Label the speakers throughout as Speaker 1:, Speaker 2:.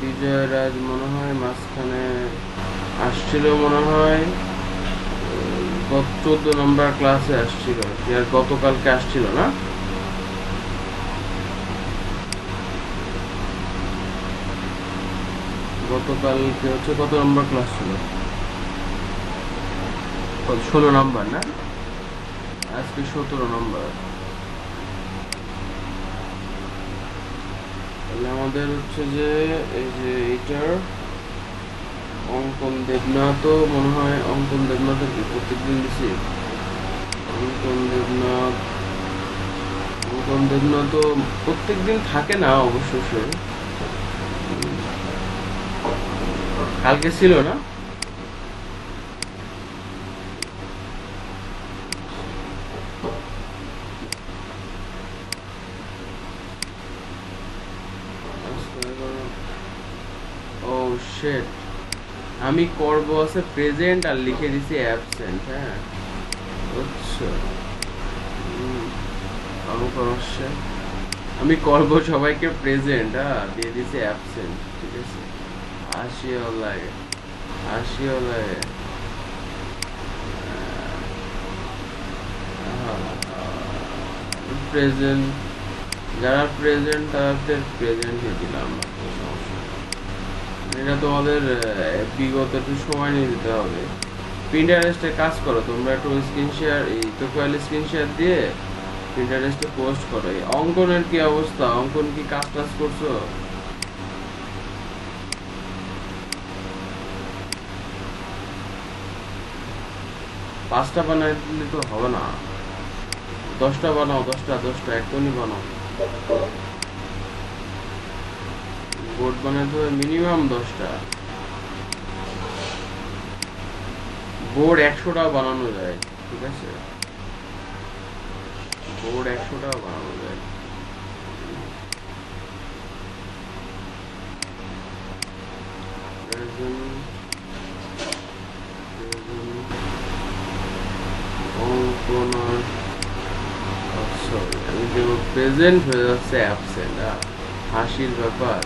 Speaker 1: বিজয় রাজ মনে হয় মাঝখানে আসছিল মনে হয় 14 নম্বর ক্লাসে আসছিল আর গতকালকে আসছিল না গতকালকে হচ্ছে কত নম্বর ক্লাস ছিল 16 নম্বর না আজকে 17 নম্বর তাহলে আমাদের হচ্ছে যে এই যে এইটার অঙ্কন দেবনাথ মনে হয় অঙ্কন দেবনাথের কি প্রত্যেকদিন দিছি অঙ্কন দেবনাথ তো প্রত্যেকদিন থাকে না অবশ্য সে কালকে ছিল না ও শিট আমি করব আছে প্রেজেন্ট আর লিখে দিছি অ্যাবসেন্ট হ্যাঁ আচ্ছা সমস্যা আমি করব সবাইকে প্রেজেন্ট হ্যাঁ দিয়ে দিছি অ্যাবসেন্ট ঠিক আছে আসিও লাগে প্রেজেন্ট যারা প্রেজেন্ট তাদের প্রেজেন্টই দিলাম এটা তোমাদের বিগত একটু সময় নিয়ে দিতে হবে পিন্টারেস্টে কাজ করো তোমরা একটু স্ক্রিন শেয়ার এই স্ক্রিন শেয়ার দিয়ে পিন্টারেস্টে পোস্ট করো এই অঙ্কনের কি অবস্থা অঙ্কন কি কাজ টাজ করছো 5টা বানাই দিলে তো হবে না 10টা বানাও 10টা এখনই বানাও বোর্ড বানাতে হবে মিনিমাম 10টা বোর্ড 100টা বানানো যায় ঠিক আছে বোর্ড 100টা বানানো যায় আমি দেবো প্রেজেন্ট হয়ে যাচ্ছে অ্যাবসেন্ট হাসির ব্যাপার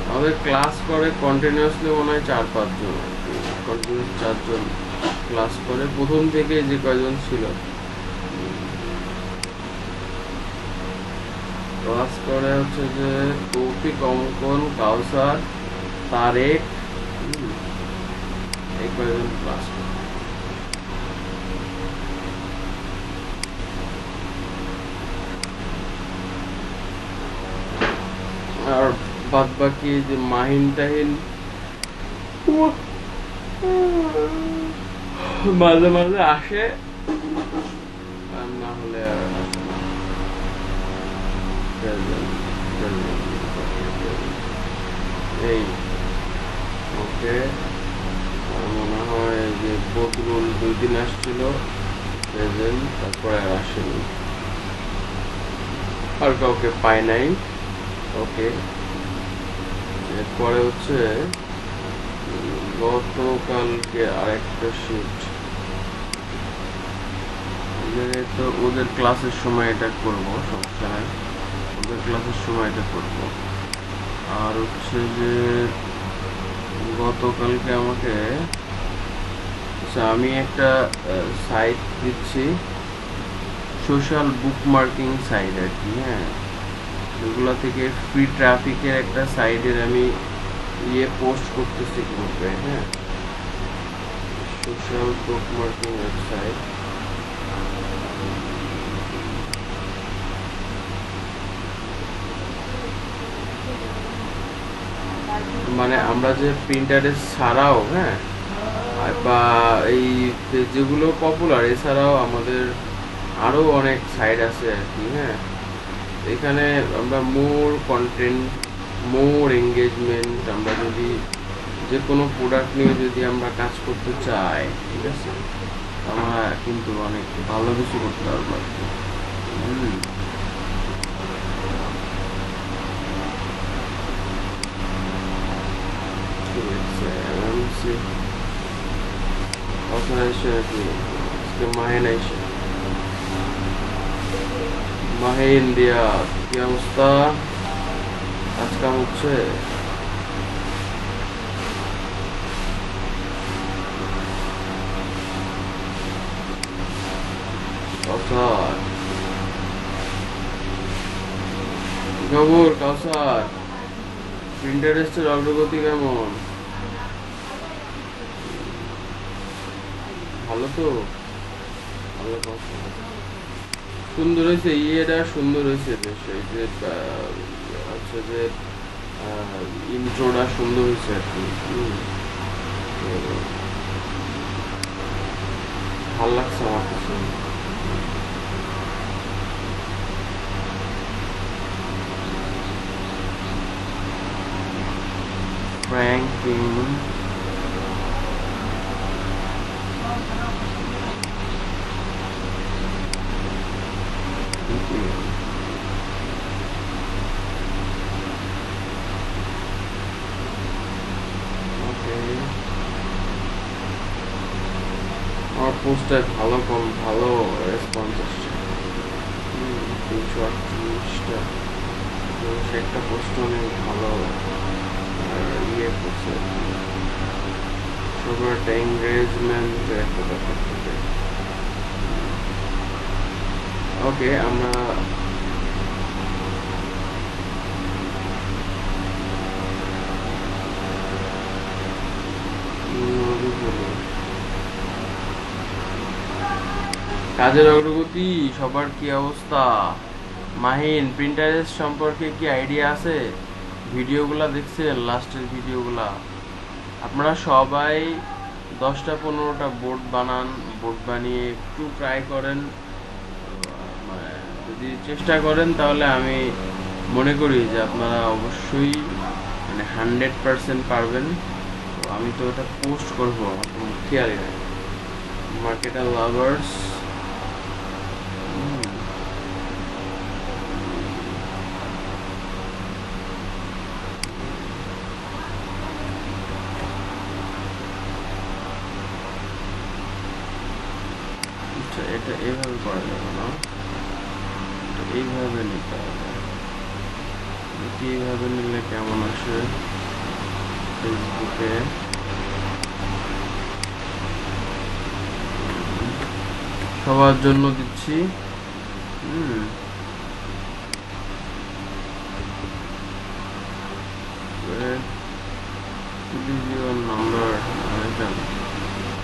Speaker 1: আমাদের ক্লাস করে কন্টিনিউয়াসলি মনে হয় 4-5 জন কন্টিনিউয়াস 4 জন ক্লাস করে প্রথম থেকে যে কয়জন ছিল ক্লাস করে হচ্ছে যে তৌফিক অঙ্কন কাউসার তারেক এই কয়জন ক্লাস করে আর বাদ বাকি যে মাহিন টাহিন মাঝে মাঝে আসে আর না হলে আর এই ওকে মনে হয় যে বদরুল 2 দিন আসছিল প্রেজেন্ট তারপরে আর আসেনি আর কাউকে পাই নাই ওকে এরপরে হচ্ছে গতকালকে আরেকটা শিট তো ওদের ক্লাসের সময় এটা করবো সমস্যা নাই ওদের ক্লাসের সময় এটা করবো আর হচ্ছে যে গতকালকে আমাকে আমি একটা সাইট দিচ্ছি সোশ্যাল বুকমার্কিং সাইট আর কি হ্যাঁ এগুলো থেকে ফ্রি ট্রাফিকের একটা সাইটের আমি পোস্ট করতেছি গ্রুপে হ্যাঁ সোশ্যাল বুকমার্কিং ওয়েবসাইট মানে আমরা যে প্রিন্টারেস্ট ছাড়াও হ্যাঁ বা এই যেগুলো পপুলার এছাড়াও আমাদের আরো অনেক সাইট আছে আর কি হ্যাঁ এখানে আমরা মোর কন্টেন্ট মোর এঙ্গেজমেন্ট আমরা যদি যে কোনো প্রোডাক্ট নিয়ে যদি আমরা কাজ করতে চাই ঠিক আছে আমরা কিন্তু অনেক ভালো কিছু করতে পারবো আর কি ঠিক আছে মাহে ইন্ডিয়া কি অবস্থা? কাজ কাম হচ্ছে? কাউসার কি খবর কাউসার? প্রিন্টারেস্টের অগ্রগতি কেমন? ভালো তো? ভালো কথা। সুন্দর হয়েছে, ইয়েটা সুন্দর হয়েছে বেশ। এই যে হচ্ছে যে ইন্ট্রোটা সুন্দর হয়েছে আর কি। তো ভাল লাগছে আমার কাছে। Ranking. আমার পোস্টে ভালো রেসপন্স আসছে। 338টা। একটা পোস্ট অনেক ভালো ইয়ে করছে। সবার একটা এঙ্গেজমেন্ট একটা ব্যাপার থাকে। ওকে, আমরা কাজের অগ্রগতি সবার কি অবস্থা? মাহিন, প্রিন্টারেস্ট সম্পর্কে কি আইডিয়া আছে? ভিডিওগুলা দেখছেন? লাস্টের ভিডিওগুলা আপনারা সবাই 10টা-15টা বোর্ড বানান। বোর্ড বানিয়ে একটু ট্রাই করেন। যদি চেষ্টা করেন তাহলে আমি মনে করি যে আপনারা অবশ্যই মানে 100% পারবেন। তো আমি তো ওটা পোস্ট করবো, আমার কোনো খেয়ালই নাই। মার্কেটার লাভার্স, এটা এইভাবে করা যাবে না, এইভাবে নিতে হবে। এইভাবে নিলে কেমন আসে? ফেসবুকে সবার জন্য দিচ্ছি। নাম্বার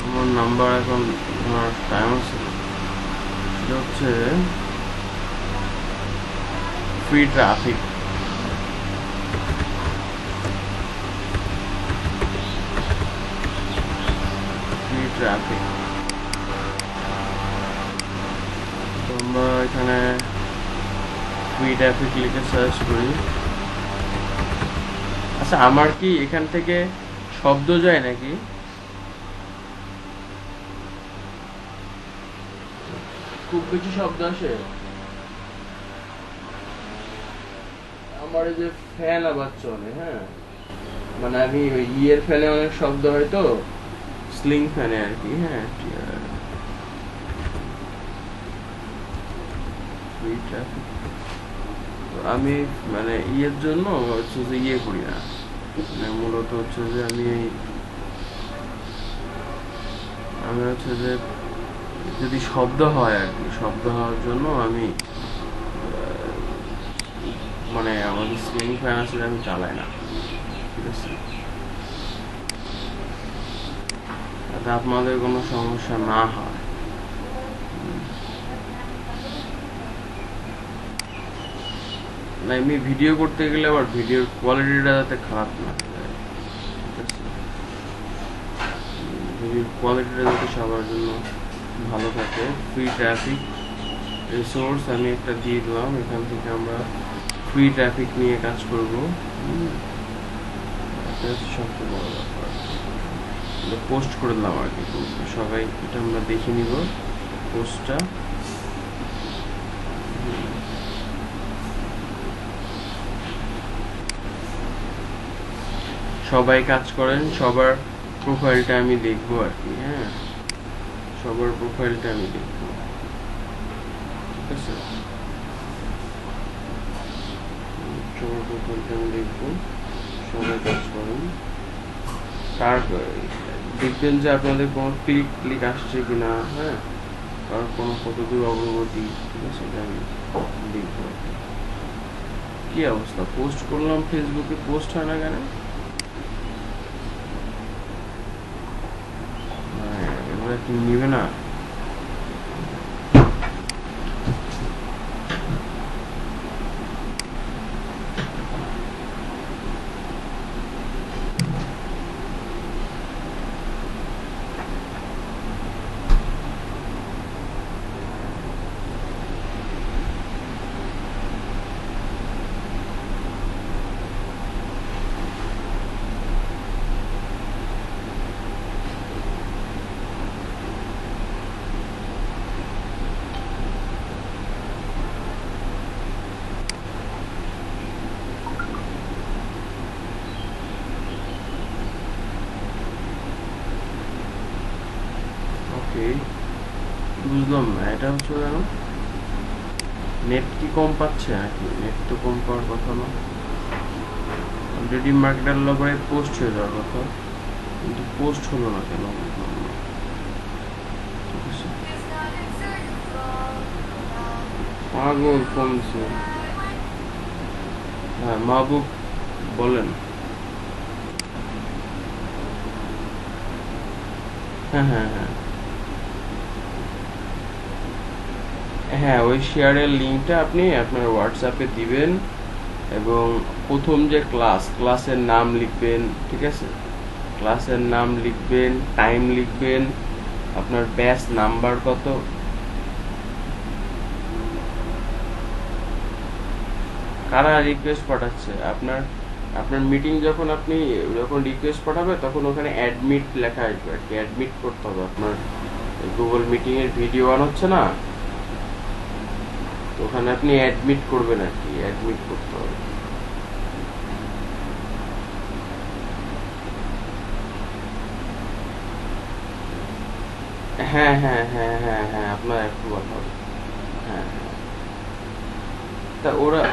Speaker 1: আমার নাম্বার এখন আমার টাইম আছে। সেটা হচ্ছে ফ্রি ট্রাফিক। তোমরা এখানে ফ্রি ট্রাফিক লিখে সার্চ করি। আচ্ছা, আমার কি এখান থেকে শব্দ যায় নাকি? খুব বেশি শব্দ আসে? আমার এই যে ফ্যান আবার চলে, হ্যাঁ, মানে আমি ওই ইয়ের ফ্যানে অনেক শব্দ হয় তো, স্লিং ফ্যানে আর কি। হ্যাঁ, আমি মানে ইয়ের জন্য হচ্ছে যে ইয়ে করি না, মানে মূলত হচ্ছে যে আমি হচ্ছে যে যদি শব্দ হয় আর কি, শব্দ হওয়ার জন্য আমি মানে আমাদের স্লিং ফ্যান আছে আমি চালাই না, ঠিক আছে? যাতে আপনাদের কোনো সমস্যা না হয়। না, এমনি ভিডিও করতে গেলে আবার ভিডিওর কোয়ালিটিটা যাতে খারাপ না হয়, ঠিক আছে? ভিডিওর কোয়ালিটিটা যাতে সবার জন্য ভালো থাকে। ফ্রি ট্রাফিক রিসোর্স আমি একটা দিয়ে দিলাম, এখান থেকে আমরা ফ্রি ট্রাফিক নিয়ে কাজ করবো। এটা হচ্ছে সবচেয়ে বড় ব্যাপার। পোস্ট করে দিলাম আর কি, সবাই এটা আমরা দেখে নিব পোস্টটা। সবাই কাজ করেন, সবার প্রোফাইলটা আমি দেখবো আর কি। হ্যাঁ, সবার প্রোফাইলটা আমি লিখবো, ঠিক আছে? সবার প্রোফাইলটা আমি লিখবো, সবাই কাজ করেন। কার দেখবেন যে আপনাদের কোনো ক্লিক আসছে কিনা, হ্যাঁ, কারণ কোনো কতদূর অগ্রগতি, ঠিক আছে, এটা আমি লিখবো। কি অবস্থা, পোস্ট করলাম ফেসবুকে, পোস্ট হয় না কেন? এগুলো কি নিবে না? ওকে, বুঝলাম না, এটা হচ্ছে কেন? নেট কি কম পাচ্ছে নাকি? নেট তো কম পাওয়ার কথা না, অলরেডি মার্কেটার লগে পোস্ট হয়ে যাওয়ার কথা, কিন্তু পোস্ট হলো না কেন বুঝলাম না। ঠিক আছে, পাগল কমছে। হ্যাঁ মাহবুব বলেন। হ্যাঁ হ্যাঁ হ্যাঁ হ্যাঁ, ওই শেয়ারের লিঙ্কটা আপনি আপনার হোয়াটসঅ্যাপে দিবেন, এবং প্রথম যে ক্লাসের নাম লিখবেন, ঠিক আছে, ক্লাসের নাম লিখবেন, টাইম লিখবেন, আপনার ব্যাচ নাম্বার কত। কারা রিকোয়েস্ট পাঠাচ্ছে? আপনার আপনার মিটিং যখন আপনি যখন রিকোয়েস্ট পাঠাবে তখন ওখানে অ্যাডমিট লেখা আসবে আর কি, অ্যাডমিট করতে হবে আপনার। গুগল মিটিং এর ভিডিও অন হচ্ছে না, তো ওখানে আপনি অ্যাডমিট করবেন আর কি, অ্যাডমিট করতে হবে। হ্যাঁ হ্যাঁ হ্যাঁ হ্যাঁ হ্যাঁ, আপনার একটু কথা হবে। হ্যাঁ হ্যাঁ, তা ওরা,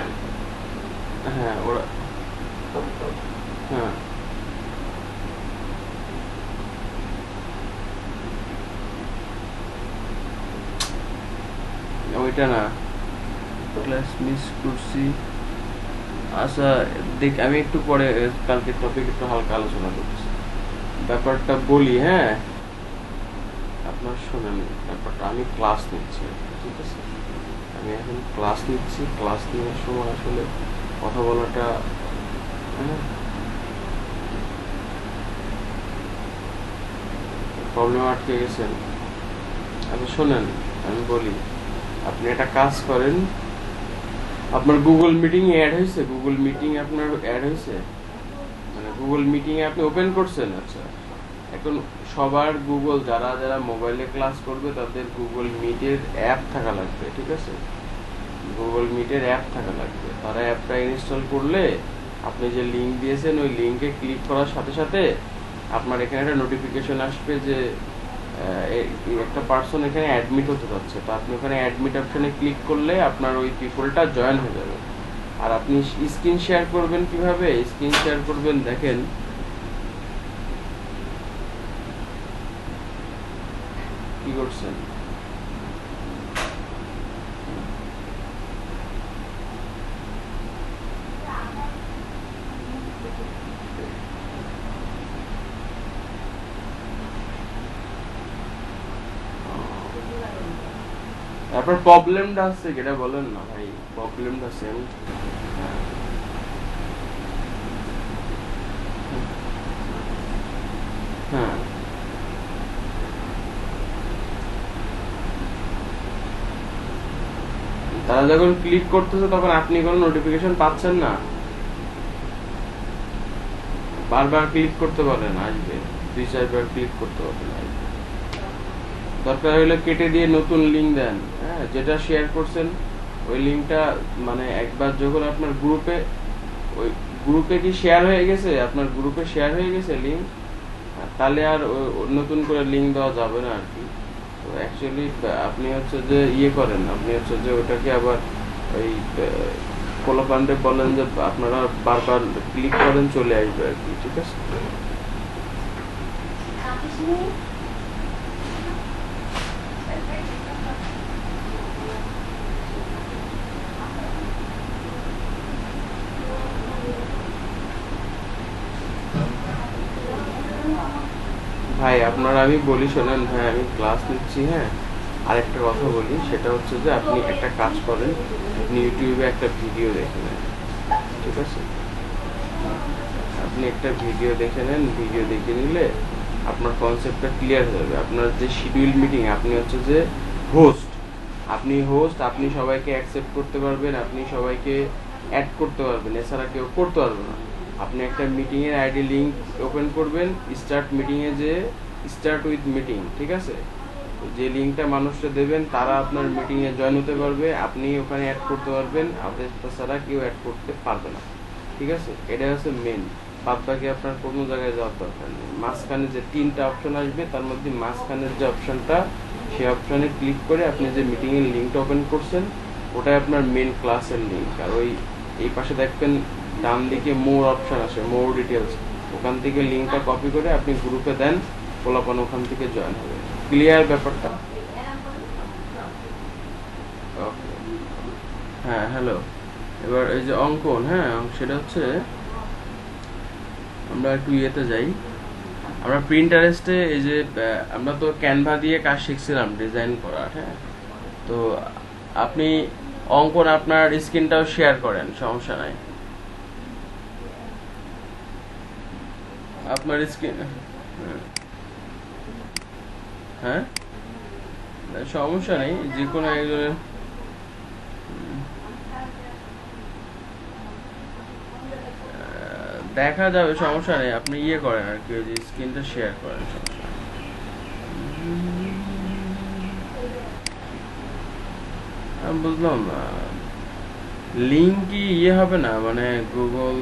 Speaker 1: হ্যাঁ ওরা, হ্যাঁ ওইটা না, ক্লাস মিস করছি। আচ্ছা দেখ, আমি একটু পরে কালকে টপিক একটু হালকা আলোচনা করছি, ব্যাপারটা বলি। হ্যাঁ, আপনার শোনেন ব্যাপারটা, আমি ক্লাস নিচ্ছি, ঠিক আছে, আমি এখন ক্লাস নিচ্ছি, ক্লাস নেওয়ার সময় আসলে কথা বলাটা, হ্যাঁ, প্রবলেম আটকে গেছেন। আচ্ছা শোনেন, আমি বলি, আপনি একটা কাজ করেন, আপনার গুগল মিটিং অ্যাড হয়েছে? গুগল মিটিং আপনার অ্যাড হয়েছে, মানে গুগল মিটিং এ আপনি ওপেন করছেন? আচ্ছা, এখন সবার গুগল, যারা যারা মোবাইলে ক্লাস করবে তাদের গুগল মিটের অ্যাপ থাকা লাগবে, ঠিক আছে, গুগল মিটের অ্যাপ থাকা লাগবে। তারা অ্যাপটা ইনস্টল করলে আপনি যে লিঙ্ক দিয়েছেন ওই লিঙ্কে ক্লিক করার সাথে সাথে আপনার এখানে একটা নোটিফিকেশন আসবে যে একটা পার্সন এখানে অ্যাডমিট হতে যাচ্ছে, তো আপনি ওখানে অ্যাডমিট অপশনে ক্লিক করলে আপনার ওই পিপলটা জয়েন হয়ে যাবে। আর আপনি স্ক্রিন শেয়ার করবেন কিভাবে? স্ক্রিন শেয়ার করবেন, দেখেন কি করছেন। তারপর প্রবলেমটা আছে যেটা বলেন না ভাই, প্রবলেমটা আছে। হ্যাঁ, তারা যখন ক্লিক করতেছে তখন আপনি কোনো নোটিফিকেশন পাচ্ছেন না, বারবার ক্লিক করতে পারেন, আসবে, 2-4 বার ক্লিক করতে পারেন, আসবে। দরকার হলে কেটে দিয়ে নতুন লিঙ্ক দেন, হ্যাঁ, যেটা শেয়ার করছেন ওই লিঙ্কটা, মানে একবার যখন আপনার গ্রুপে, ওই গ্রুপে কি শেয়ার হয়ে গেছে, আপনার গ্রুপে শেয়ার হয়ে গেছে লিঙ্ক, তাহলে আর নতুন করে লিঙ্ক দেওয়া যাবে না আর কি। তো অ্যাকচুয়ালি আপনি হচ্ছে যে করেন, আপনি হচ্ছে যে ওটাকে আবার ওই পোলাপান্ডে বলেন যে আপনারা বারবার ক্লিক করেন, চলে আসবে আর কি, ঠিক আছে? ভাই আপনারা, আমি বলি শোনেন ভাই, আমি ক্লাস নিচ্ছি, হ্যাঁ। আরেকটা কথা বলি, সেটা হচ্ছে যে আপনি একটা কাজ করেন, আপনি ইউটিউবে একটা ভিডিও দেখে নেন, ঠিক আছে? আপনি একটা ভিডিও দেখে নেন, ভিডিও দেখে নিলে আপনার কনসেপ্টটা ক্লিয়ার হয়ে যাবে। আপনার যে শিডিউল মিটিং, আপনি হচ্ছে যে হোস্ট, আপনি সবাইকে অ্যাকসেপ্ট করতে পারবেন, আপনি সবাইকে অ্যাড করতে পারবেন, এছাড়া কেউ করতে পারবে না। আপনি একটা মিটিংয়ের আইডি লিঙ্ক ওপেন করবেন, স্টার্ট মিটিংয়ে যে স্টার্ট উইথ মিটিং, ঠিক আছে? যে লিঙ্কটা মানুষকে দেবেন তারা আপনার মিটিংয়ে জয়েন হতে পারবে, আপনি ওখানে অ্যাড করতে পারবেন, আপনার তাছাড়া কেউ অ্যাড করতে পারবে না, ঠিক আছে? এটা হচ্ছে মেন। বাদ বাকি আপনার কোনো জায়গায় যাওয়ার দরকার নেই। মাঝখানে যে 3টা অপশন আসবে, তার মধ্যে মাঝখানের যে অপশনটা, সেই অপশনে ক্লিক করে আপনি যে মিটিংয়ের লিঙ্কটা ওপেন করছেন, ওটাই আপনার মেন ক্লাসের লিঙ্ক। আর ওই এই পাশে দেখবেন ডান দিকে মোর অপশন আসে, মোর ডিটেলস, ওখান থেকে লিঙ্কটা কপি করে আপনি গ্রুপে দেন, পোলাপান ওখান থেকে জয়েন হবে। ক্লিয়ার ব্যাপারটা? ওকে, হ্যাঁ, হ্যালো। এবার এই যে অঙ্কন, হ্যাঁ, সেটা হচ্ছে আমরা একটু ইয়েতে যাই। আমরা প্রিন্টারেস্টে এই যে আমরা তো ক্যানভা দিয়ে কাজ শিখছিলাম ডিজাইন করার, হ্যাঁ। তো আপনি অঙ্কন আপনার স্ক্রিনটাও শেয়ার করেন, সমস্যা নাই। আপনার স্ক্রিন, হ্যাঁ, সমস্যা নেই, যে কোনো একজনের দেখা যাবে, সমস্যা নেই। আপনি করেন আর কি, ওই যে স্ক্রিনটা শেয়ার করেন, সমস্যা নেই। আমি বুঝলাম না, লিঙ্ক কি হবে না, মানে গুগল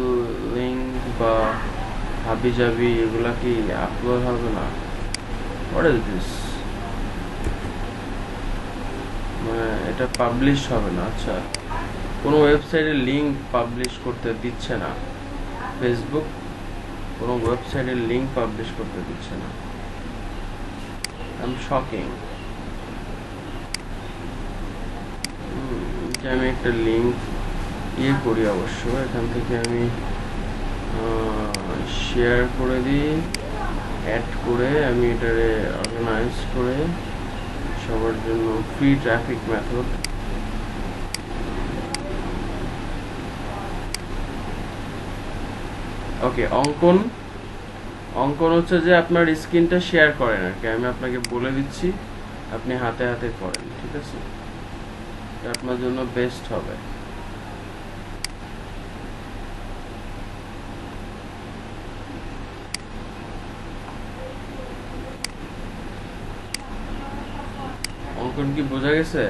Speaker 1: লিঙ্ক বা হাবি জাবি এগুলা কি আপলোড হবে না? What is this? মানে এটা পাবলিশ হবে না? আচ্ছা, কোনো ওয়েবসাইটে লিঙ্ক পাবলিশ করতে দিচ্ছে না, ফেসবুক কোনো ওয়েবসাইটের লিঙ্ক পাবলিশ করতে দিচ্ছে না। I am shocking. আমি একটা লিঙ্ক করি অবশ্য, এখান থেকে আমি শেয়ার করে দিই, অ্যাড করে আমি এটারে অর্গানাইজ করে সবার জন্য ফ্রি ট্রাফিক মেথড। ওকে, অঙ্কন হচ্ছে যে আপনার স্ক্রিনটা শেয়ার করেন আর কি, আমি আপনাকে বলে দিচ্ছি, আপনি হাতে হাতে করেন, ঠিক আছে? এটা আপনার জন্য বেস্ট হবে। অঙ্কন কি বোঝা গেছে?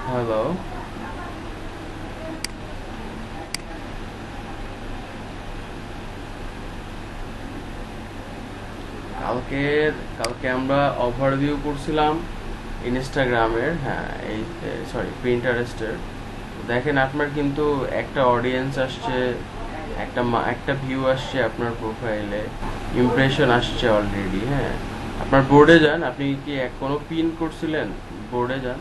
Speaker 1: হ্যালো, কালকে আমরা ওভারভিউ করছিলাম ইনস্টাগ্রামের, হ্যাঁ, এই সরি প্রিন্টারেস্টের। দেখেন আপনার কিন্তু একটা অডিয়েন্স আসছে, একটা ভিউ আসছে আপনার প্রোফাইলে, ইমপ্রেশন আসছে অলরেডি, হ্যাঁ। আপনার বোর্ডে যান, আপনি কি কোনো পিন করছিলেন? বোর্ডে যান,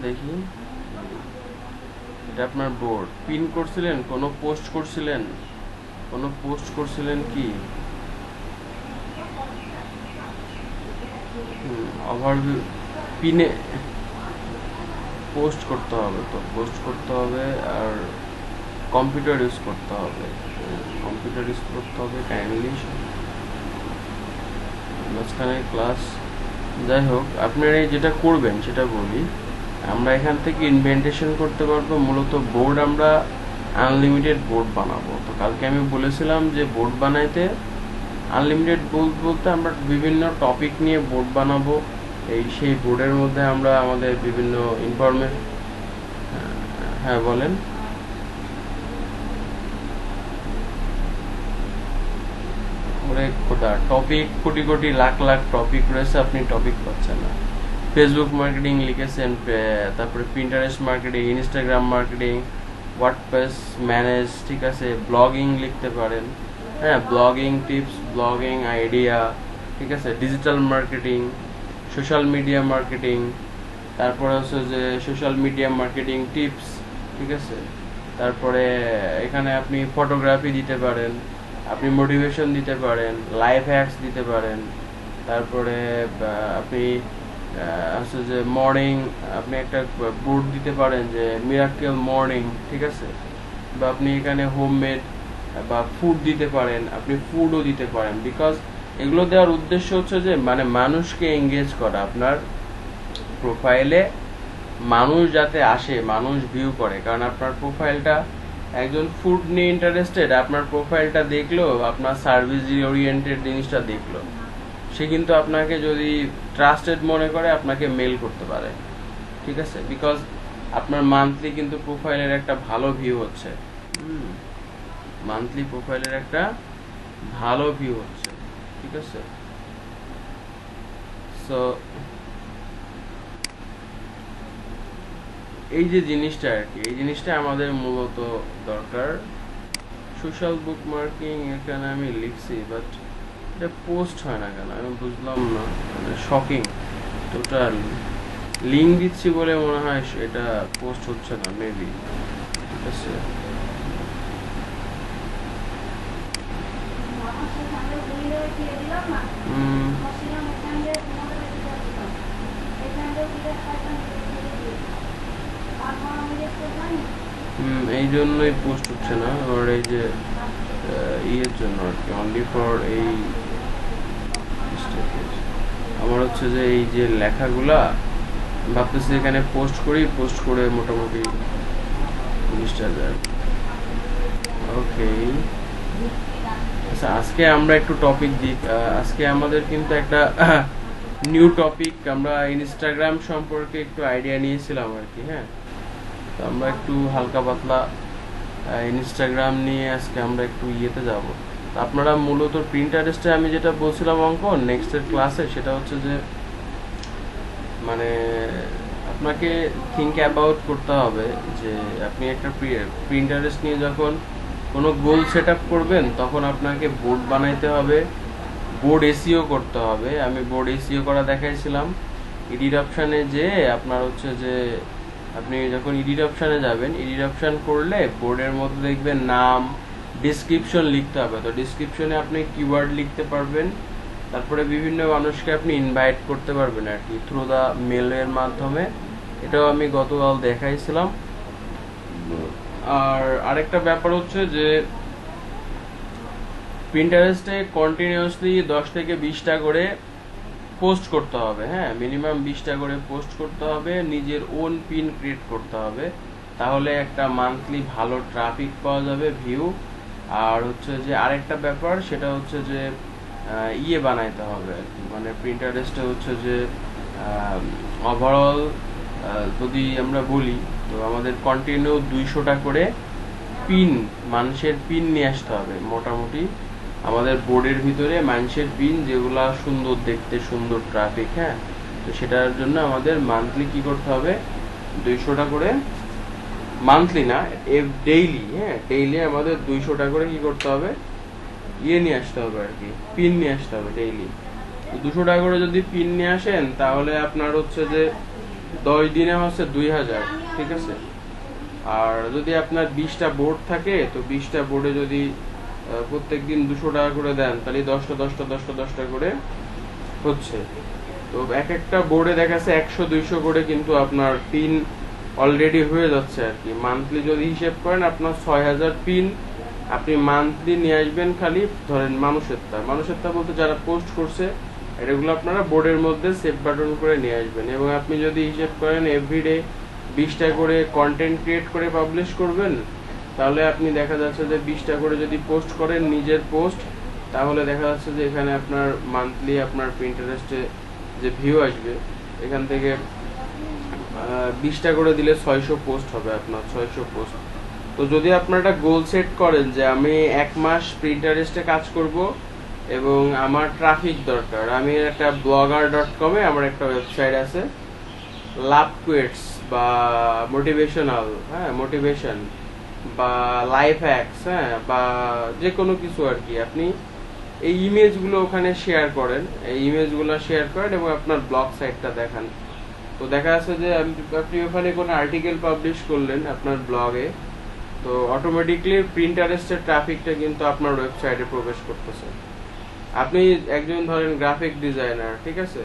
Speaker 1: দেখি, এটা আপনার বোর্ড। পিন করছিলেন, কোনো পোস্ট করছিলেন কি? ওভারভিউ পিনে পোস্ট করতে হবে, তো পোস্ট করতে হবে, আর কম্পিউটার ইউজ করতে হবে, কাইন্ডলি মাঝখানে ক্লাস। যাই হোক, আপনারা যেটা করবেন সেটা বলি, আমরা এখান থেকে ইনভেন্টেশন করতে পারবো। মূলত বোর্ড আমরা আনলিমিটেড বোর্ড বানাবো। তো কালকে আমি বলেছিলাম যে বোর্ড বানাইতে আনলিমিটেড বোর্ড বলতে আমরা বিভিন্ন টপিক নিয়ে বোর্ড বানাবো, সেই বোর্ডের মধ্যে আমরা আমাদের বিভিন্ন ইনফরমেশন, হ্যাঁ বলেন। ওরে খোদা, টপিক কোটি কোটি লাখ লাখ টপিক রয়েছে, আপনি টপিক পাচ্ছেন না। ফেসবুক মার্কেটিং লিখেছেন, তারপরে Pinterest marketing, Instagram marketing, WordPress manage, ঠিক আছে, ব্লগিং লিখতে পারেন, হ্যাঁ, ব্লগিং টিপস, ব্লগিং আইডিয়া, ঠিক আছে, digital marketing, social media marketing, তারপরে হচ্ছে যে সোশ্যাল মিডিয়া মার্কেটিং টিপস, ঠিক আছে। তারপরে এখানে আপনি ফটোগ্রাফি দিতে পারেন, আপনি মোটিভেশন দিতে পারেন, লাইফ হ্যাকস দিতে পারেন, তারপরে আপনি হচ্ছে যে মর্নিং, আপনি একটা বোর্ড দিতে পারেন যে মিরাকেল মর্নিং, ঠিক আছে। বা আপনি এখানে হোমমেড বা ফুড দিতে পারেন, আপনি ফুডও দিতে পারেন। বিকজ এগুলো দেওয়ার উদ্দেশ্য হচ্ছে যে মানে মানুষকে এঙ্গেজ করা, আপনার প্রোফাইলে মানুষ যাতে আসে, মানুষ ভিউ করে। কারণ আপনার প্রোফাইলটা, একজন ফুড নিয়ে ইন্টারেস্টেড, আপনার প্রোফাইলটা দেখলো, আপনার সার্ভিস ওরিয়েন্টেড জিনিসটা দেখলো, সে কিন্তু আপনাকে যদি ট্রাস্টেড মনে করে আপনাকে মেল করতে পারে, ঠিক আছে। বিকজ আপনার মান্থলি কিন্তু প্রোফাইলের একটা ভালো ভিউ হচ্ছে, মান্থলি প্রোফাইলের একটা ভালো ভিউ হচ্ছে, ঠিক আছে। সো এই যে জিনিসটা আর কি, এই জিনিসটা আমাদের মূলত দরকার। সোশ্যাল বুক মার্কিং এখানে আমি লিখছি, বাট এটা পোস্ট হয় না কেন আমি বুঝলাম না, মানে শকিং। টোটাল লিঙ্ক দিচ্ছি বলে মনে হয় এটা পোস্ট হচ্ছে না, মেবি, ঠিক আছে। এই জন্যই পোস্ট হচ্ছে না, আর এই যে ইয়ের জন্য আর কি, অনলি ফর এই আমার হচ্ছে যে এই যে লেখাগুলা ভাবতেছি এখানে পোস্ট করি, পোস্ট করে মোটামুটি 20,000। ওকে, আচ্ছা আজকে আমরা একটু টপিক দিই। আজকে আমাদের কিন্তু একটা নিউ টপিক, আমরা ইনস্টাগ্রাম সম্পর্কে একটু আইডিয়া নিয়েছিলাম আর কি, হ্যাঁ। তো আমরা একটু হালকা পাতলা ইনস্টাগ্রাম নিয়ে আজকে আমরা একটু ইয়েতে যাব। আপনারা মূলত প্রিন্টারেস্টে আমি যেটা বলছিলাম অঙ্কন নেক্সটের ক্লাসে, সেটা হচ্ছে যে মানে আপনাকে থিঙ্ক অ্যাবাউট করতে হবে যে আপনি একটা প্রিন্টারেস্ট নিয়ে যখন কোনো গোল সেট আপ করবেন, তখন আপনাকে বোর্ড বানাইতে হবে, বোর্ড এসিও করতে হবে। আমি বোর্ড এসিও করা দেখাইছিলাম। এডিট অপশানে যে আপনার হচ্ছে যে আপনি যখন এডিট অপশানে যাবেন, এডিট অপশান করলে বোর্ডের মধ্যে দেখবেন নাম, ডিসক্রিপশন লিখতে হবে। তো ডিসক্রিপশনে আপনি কিওয়ার্ড লিখতে পারবেন, তারপরে বিভিন্ন মানুষকে আপনি ইনভাইট করতে পারবেন আর কি, থ্রু দা মেলের মাধ্যমে। এটাও আমি গতকাল দেখাইছিলাম। আর আরেকটা ব্যাপার হচ্ছে যে পিন্টারেস্টে কন্টিনিউয়াসলি 10 থেকে 20টা করে পোস্ট করতে হবে, হ্যাঁ, মিনিমাম 20টা করে পোস্ট করতে হবে, নিজের ওন পিন ক্রিয়েট করতে হবে, তাহলে একটা মান্থলি ভালো ট্রাফিক পাওয়া যাবে, ভিউ। আর হচ্ছে যে আরেকটা ব্যাপার, সেটা হচ্ছে যে ইয়ে বানাইতে হবে আর কি, মানে প্রিন্টারেস্টে হচ্ছে যে ওভারঅল যদি আমরা বলি, তো আমাদের কন্টিনিউ 200টা করে পিন, মানুষের পিন নিয়ে আসতে হবে মোটামুটি আমাদের বোর্ডের ভিতরে, মানুষের পিন যেগুলা সুন্দর দেখতে, সুন্দর ট্রাফিক, হ্যাঁ। তো সেটার জন্য আমাদের মান্থলি কি করতে হবে, 200টা করে, মান্থলি না, ডেইলি, হ্যাঁ, ডেইলি আমাদের 200টা করে কি করতে হবে, ইয়ে নিয়ে আসতে হবে আর কি, পিন নিয়ে আসতে হবে ডেইলি। 200 টাকা করে যদি পিন নিয়ে আসেন, তাহলে আপনার হচ্ছে যে 10 দিনে হচ্ছে 2000, ঠিক আছে। আর যদি আপনার 20টা বোর্ড থাকে, তো 20টা বোর্ডে যদি প্রত্যেক দিন 200 টাকা করে দেন, তাহলে 10টা করে হচ্ছে। তো এক একটা বোর্ডে দেখা যাচ্ছে 100-200 করে কিন্তু আপনার পিন অলরেডি হয়ে যাচ্ছে আর কি। মান্থলি যদি হিসেব করেন, আপনার 6000 পিন আপনি মান্থলি নিয়ে আসবেন। খালি ধরেন মানুষেরটা বলতে যারা পোস্ট করছে, এগুলো আপনারা বোর্ডের মধ্যে সেভ বাটন করে নিয়ে আসবেন। এবং আপনি যদি হিসেব করেন এভরিডে 20টা করে কন্টেন্ট ক্রিয়েট করে পাবলিশ করবেন, তাহলে আপনি দেখা যাচ্ছে যে 20টা করে যদি পোস্ট করেন নিজের পোস্ট, তাহলে দেখা যাচ্ছে যে এখানে আপনার মান্থলি আপনার পিন্টারেস্টে যে ভিউ আসবে, এখান থেকে 20টা করে দিলে 600 পোস্ট হবে আপনার, 600 পোস্ট। তো যদি আপনার একটা গোল সেট করেন যে আমি 1 মাস প্রিন্টারেস্টে কাজ করব এবং আমার ট্রাফিক দরকার, আমি একটা blogger.com-এ আমার একটা ওয়েবসাইট আছে, লাভ কুইটস বা মোটিভেশনাল, হ্যাঁ মোটিভেশন বা লাইফ হ্যাকস, হ্যাঁ বা যে কোনো কিছু আর কি, আপনি এই ইমেজগুলো ওখানে শেয়ার করেন, এই ইমেজগুলো শেয়ার করেন এবং আপনার ব্লগ সাইটটা দেখান। তো দেখা যাচ্ছে যে আপনি ওখানে কোনো আর্টিকেল পাবলিশ করলেন আপনার ব্লগে, তো অটোমেটিকলি প্রিন্টারেস্টের ট্রাফিকটা কিন্তু আপনার ওয়েবসাইটে প্রবেশ করতেছে। আপনি একজন ধরেন গ্রাফিক ডিজাইনার, ঠিক আছে,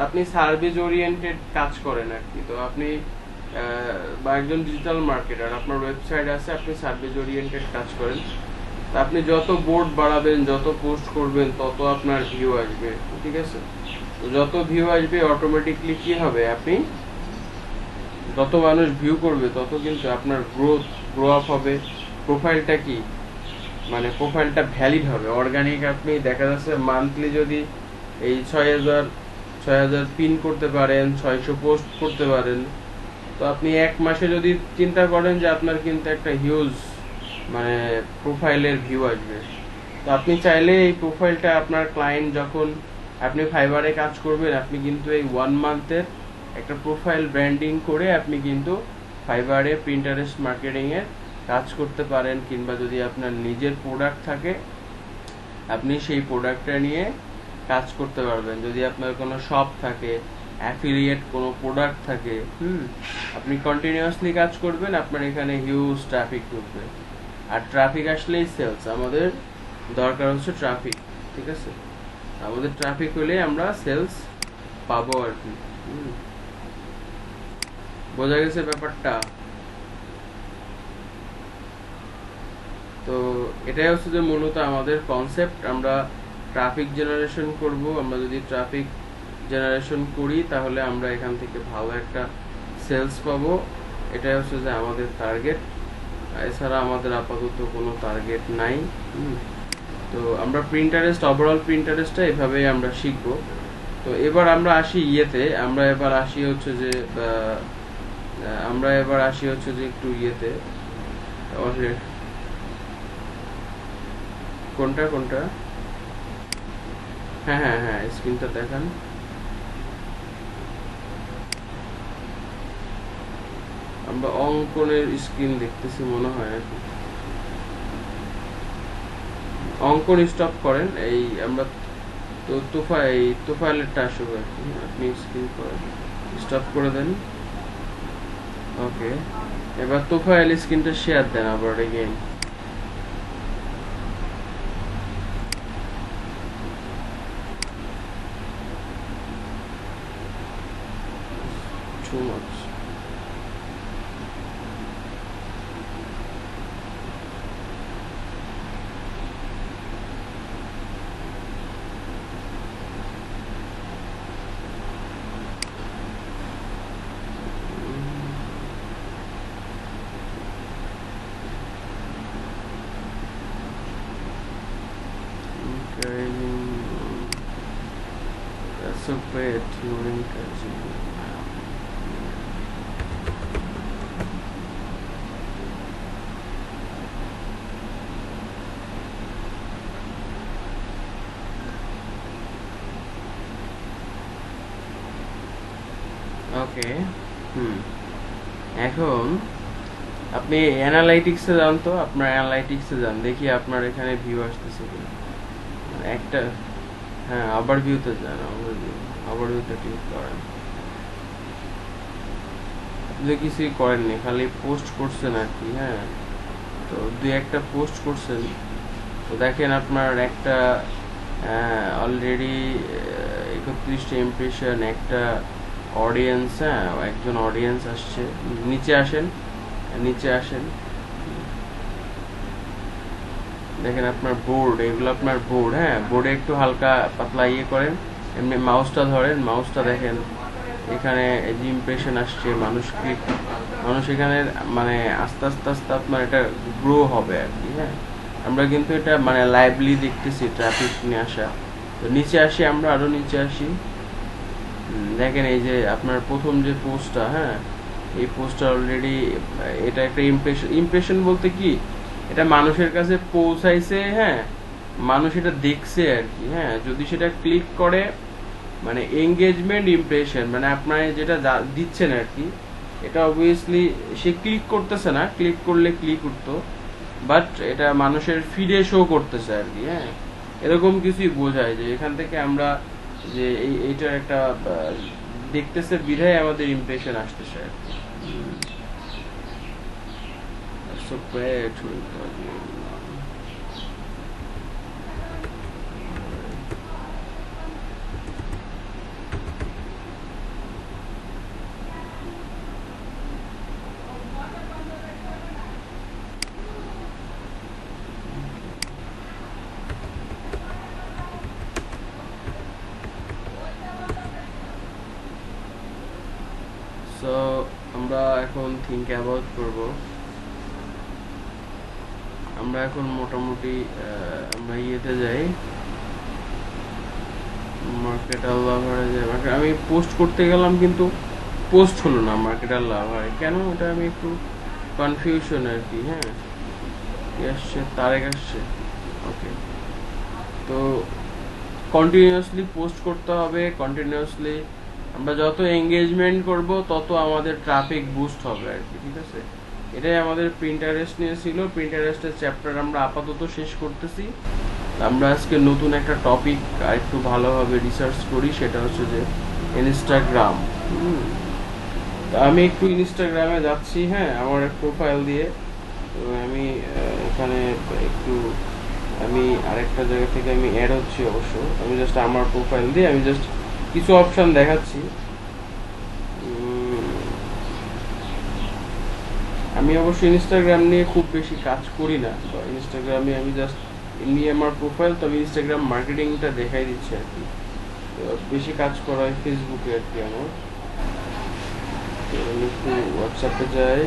Speaker 1: আপনি সার্ভিস ওরিয়েন্টেড কাজ করেন আর কি, তো আপনি বা একজন ডিজিটাল মার্কেটার, আপনার ওয়েবসাইট আছে, আপনি সার্ভিস ওরিয়েন্টেড কাজ করেন, তা আপনি যত বোর্ড বাড়াবেন, যত পোস্ট করবেন, তত আপনার ভিউ আসবে, ঠিক আছে। তো যত ভিউ আসবে অটোমেটিকলি কি হবে, আপনি যত মানুষ ভিউ করবে তত কিন্তু আপনার গ্রো আপ হবে। প্রোফাইলটা কি, মানে প্রোফাইলটা ভ্যালিড হবে, অর্গানিক। আপনি দেখা যাচ্ছে মান্থলি যদি এই 6,000 পিন করতে পারেন, 600 পোস্ট করতে পারেন, তো আপনি 1 মাসে যদি চিন্তা করেন যে আপনার কিন্তু একটা হিউজ মানে প্রোফাইলের ভিউ আসবে। তো আপনি চাইলে এই প্রোফাইলটা আপনার ক্লায়েন্ট যখন আপনি ফাইবারে কাজ করবেন, আপনি কিন্তু এই 1 মান্থের একটা প্রোফাইল ব্র্যান্ডিং করে আপনি কিন্তু ফাইবারে প্রিন্টারেস্ট মার্কেটিংয়ে কাজ করতে পারেন। কিংবা যদি আপনার নিজের প্রোডাক্ট থাকে, আপনি সেই প্রোডাক্টটা নিয়ে কাজ করতে পারবেন। যদি আপনার কোনো শপ থাকে, অ্যাফিলিয়েট কোনো প্রোডাক্ট থাকে, আপনি কন্টিনিউয়াসলি কাজ করবেন, আপনার এখানে হিউজ ট্রাফিক ঢুকবে। আর ট্রাফিক আসলেই সেলস, আমাদের দরকার হচ্ছে ট্রাফিক, ঠিক আছে। আমাদের ট্রাফিক হলে আমরা সেলস পাবো আর কি। বোঝা গেছে ব্যাপারটা? তো এটাই হচ্ছে যে মূলত আমাদের কনসেপ্ট। আমরা ট্রাফিক জেনারেশন করব। আমরা যদি ট্রাফিক জেনারেশন করি তাহলে আমরা এখান থেকে ভালো একটা সেলস পাবো। এটাই হচ্ছে যে আমাদের টার্গেট। এছাড়া আমাদের আপাতত কোনো টার্গেট নাই। তো আমরা ওভারঅল প্রিন্টারেস্টটা এভাবেই আমরা শিখবো। তো এবার আমরা আসি আমরা এবার আসি হচ্ছে যে একটু কোনটা হ্যাঁ হ্যাঁ হ্যাঁ, স্ক্রিনটা দেখান। আমরা অঙ্কনের স্ক্রিন দেখতেছি মনে হয় নাকি। অঙ্কন স্টপ করেন, এই আমরা তো তোফাইলেরটা আসবে আর কি। আপনি স্ক্রিন করেন, স্টপ করে দেন। ওকে, এবার তোফাইল স্ক্রিনটা শেয়ার দেন আবার again. Too much. That's a bad tuning catching. ওকে, এখন আপনি অ্যানালাইটিক্সে যান। তো আপনার অ্যানালাইটিক্সে যান, দেখি আপনার এখানে ভিউ আসতেছে কিনা। একটা হ্যাঁ, আবার ভিউতে যান, আবার ভিউতে ক্লিক করেন। আপনি কিছুই করেননি, খালি পোস্ট করছেন আর কি। হ্যাঁ, তো 2-1টা পোস্ট করছেন। তো দেখেন আপনার একটা অলরেডি 31টা ইমপ্রেশন, একটা অডিয়েন্স, হ্যাঁ একজন অডিয়েন্স আসছে। নিচে আসেন, দেখেন আপনার বোর্ড, এগুলো আপনার বোর্ড। হ্যাঁ, বোর্ডে একটু হালকা পাতলা করেন, এমনি মাউসটা ধরেন, মাউসটা দেখেন এখানে যে ইমপ্রেশন আসছে, মানুষ এখানে মানে আস্তে আস্তে আপনার এটা গ্রো হবে আর কি। হ্যাঁ, আমরা কিন্তু এটা মানে লাইভলি দেখতেছি ট্রাফিক নিয়ে আসা। তো নিচে আসি, আমরা আরো নিচে আসি। দেখেন এই যে আপনার প্রথম যে পোস্টটা, হ্যাঁ, এই পোস্টটা অলরেডি, এটা একটা ইমপ্রেশন। ইমপ্রেশন বলতে কি, এটা মানুষের কাছে পৌঁছাইছে, হ্যাঁ, মানুষ এটা দেখছে আর কি, হ্যাঁ। যদি সেটা ক্লিক করে, মানে এঙ্গেজমেন্ট ইমপ্রেশন, মানে আপনার যেটা দিচ্ছেন আর কি, এটা অবভিয়াসলি সে ক্লিক করতেছে না, ক্লিক করলে ক্লিক উঠতো, বাট এটা মানুষের ফিডে শো করতেছে আর কি, হ্যাঁ। এরকম কিছুই বোঝায় যে এখান থেকে আমরা যে এইটার একটা দেখতেছে বিধায় আমাদের ইমপ্রেশন আসতেছে আর কি। So bad to সো আমরা এখন থিঙ্ক অ্যাবাউট করব। আমরা এখন মোটামুটি আমরা ইয়েতে যাই, মার্কেট লাভারে যাই। আমি পোস্ট করতে গেলাম কিন্তু পোস্ট হলো না মার্কেট লাভারে, কেন? এটা আমি একটু কনফিউশন আর কি, হ্যাঁ। কি আসছে? তারেক আসছে, ওকে। তো কন্টিনিউয়াসলি পোস্ট করতে হবে, কন্টিনিউয়াসলি আমরা যত এঙ্গেজমেন্ট করব তত আমাদের ট্রাফিক বুস্ট হবে আর কি, ঠিক আছে। এটাই আমাদের প্রিন্টারেস্ট নিয়ে ছিল। প্রিন্টারেস্টের চ্যাপ্টার আমরা আপাতত শেষ করতেছি। আমরা আজকে নতুন একটা টপিক আর একটু ভালোভাবে রিসার্চ করি, সেটা হচ্ছে যে ইনস্টাগ্রাম। আমি একটু ইনস্টাগ্রামে যাচ্ছি, হ্যাঁ, আমার প্রোফাইল দিয়ে। তো আমি এখানে একটু, আমি আরেকটা জায়গা থেকে আমি অ্যাড হচ্ছি অবশ্য। আমি জাস্ট আমার প্রোফাইল দিয়ে আমি জাস্ট কিছু অপশন দেখাচ্ছি। আমি অবশ্য ইনস্টাগ্রাম নিয়ে খুব বেশি কাজ করি না, বা ইনস্টাগ্রামে আমি জাস্ট নিয়ে আমার প্রোফাইল, তবে ইনস্টাগ্রাম মার্কেটিংটা দেখাই দিচ্ছি আর কি। বেশি কাজ করা হয় ফেসবুকে আর কি আমার। তো আমি একটু হোয়াটসঅ্যাপে যাই।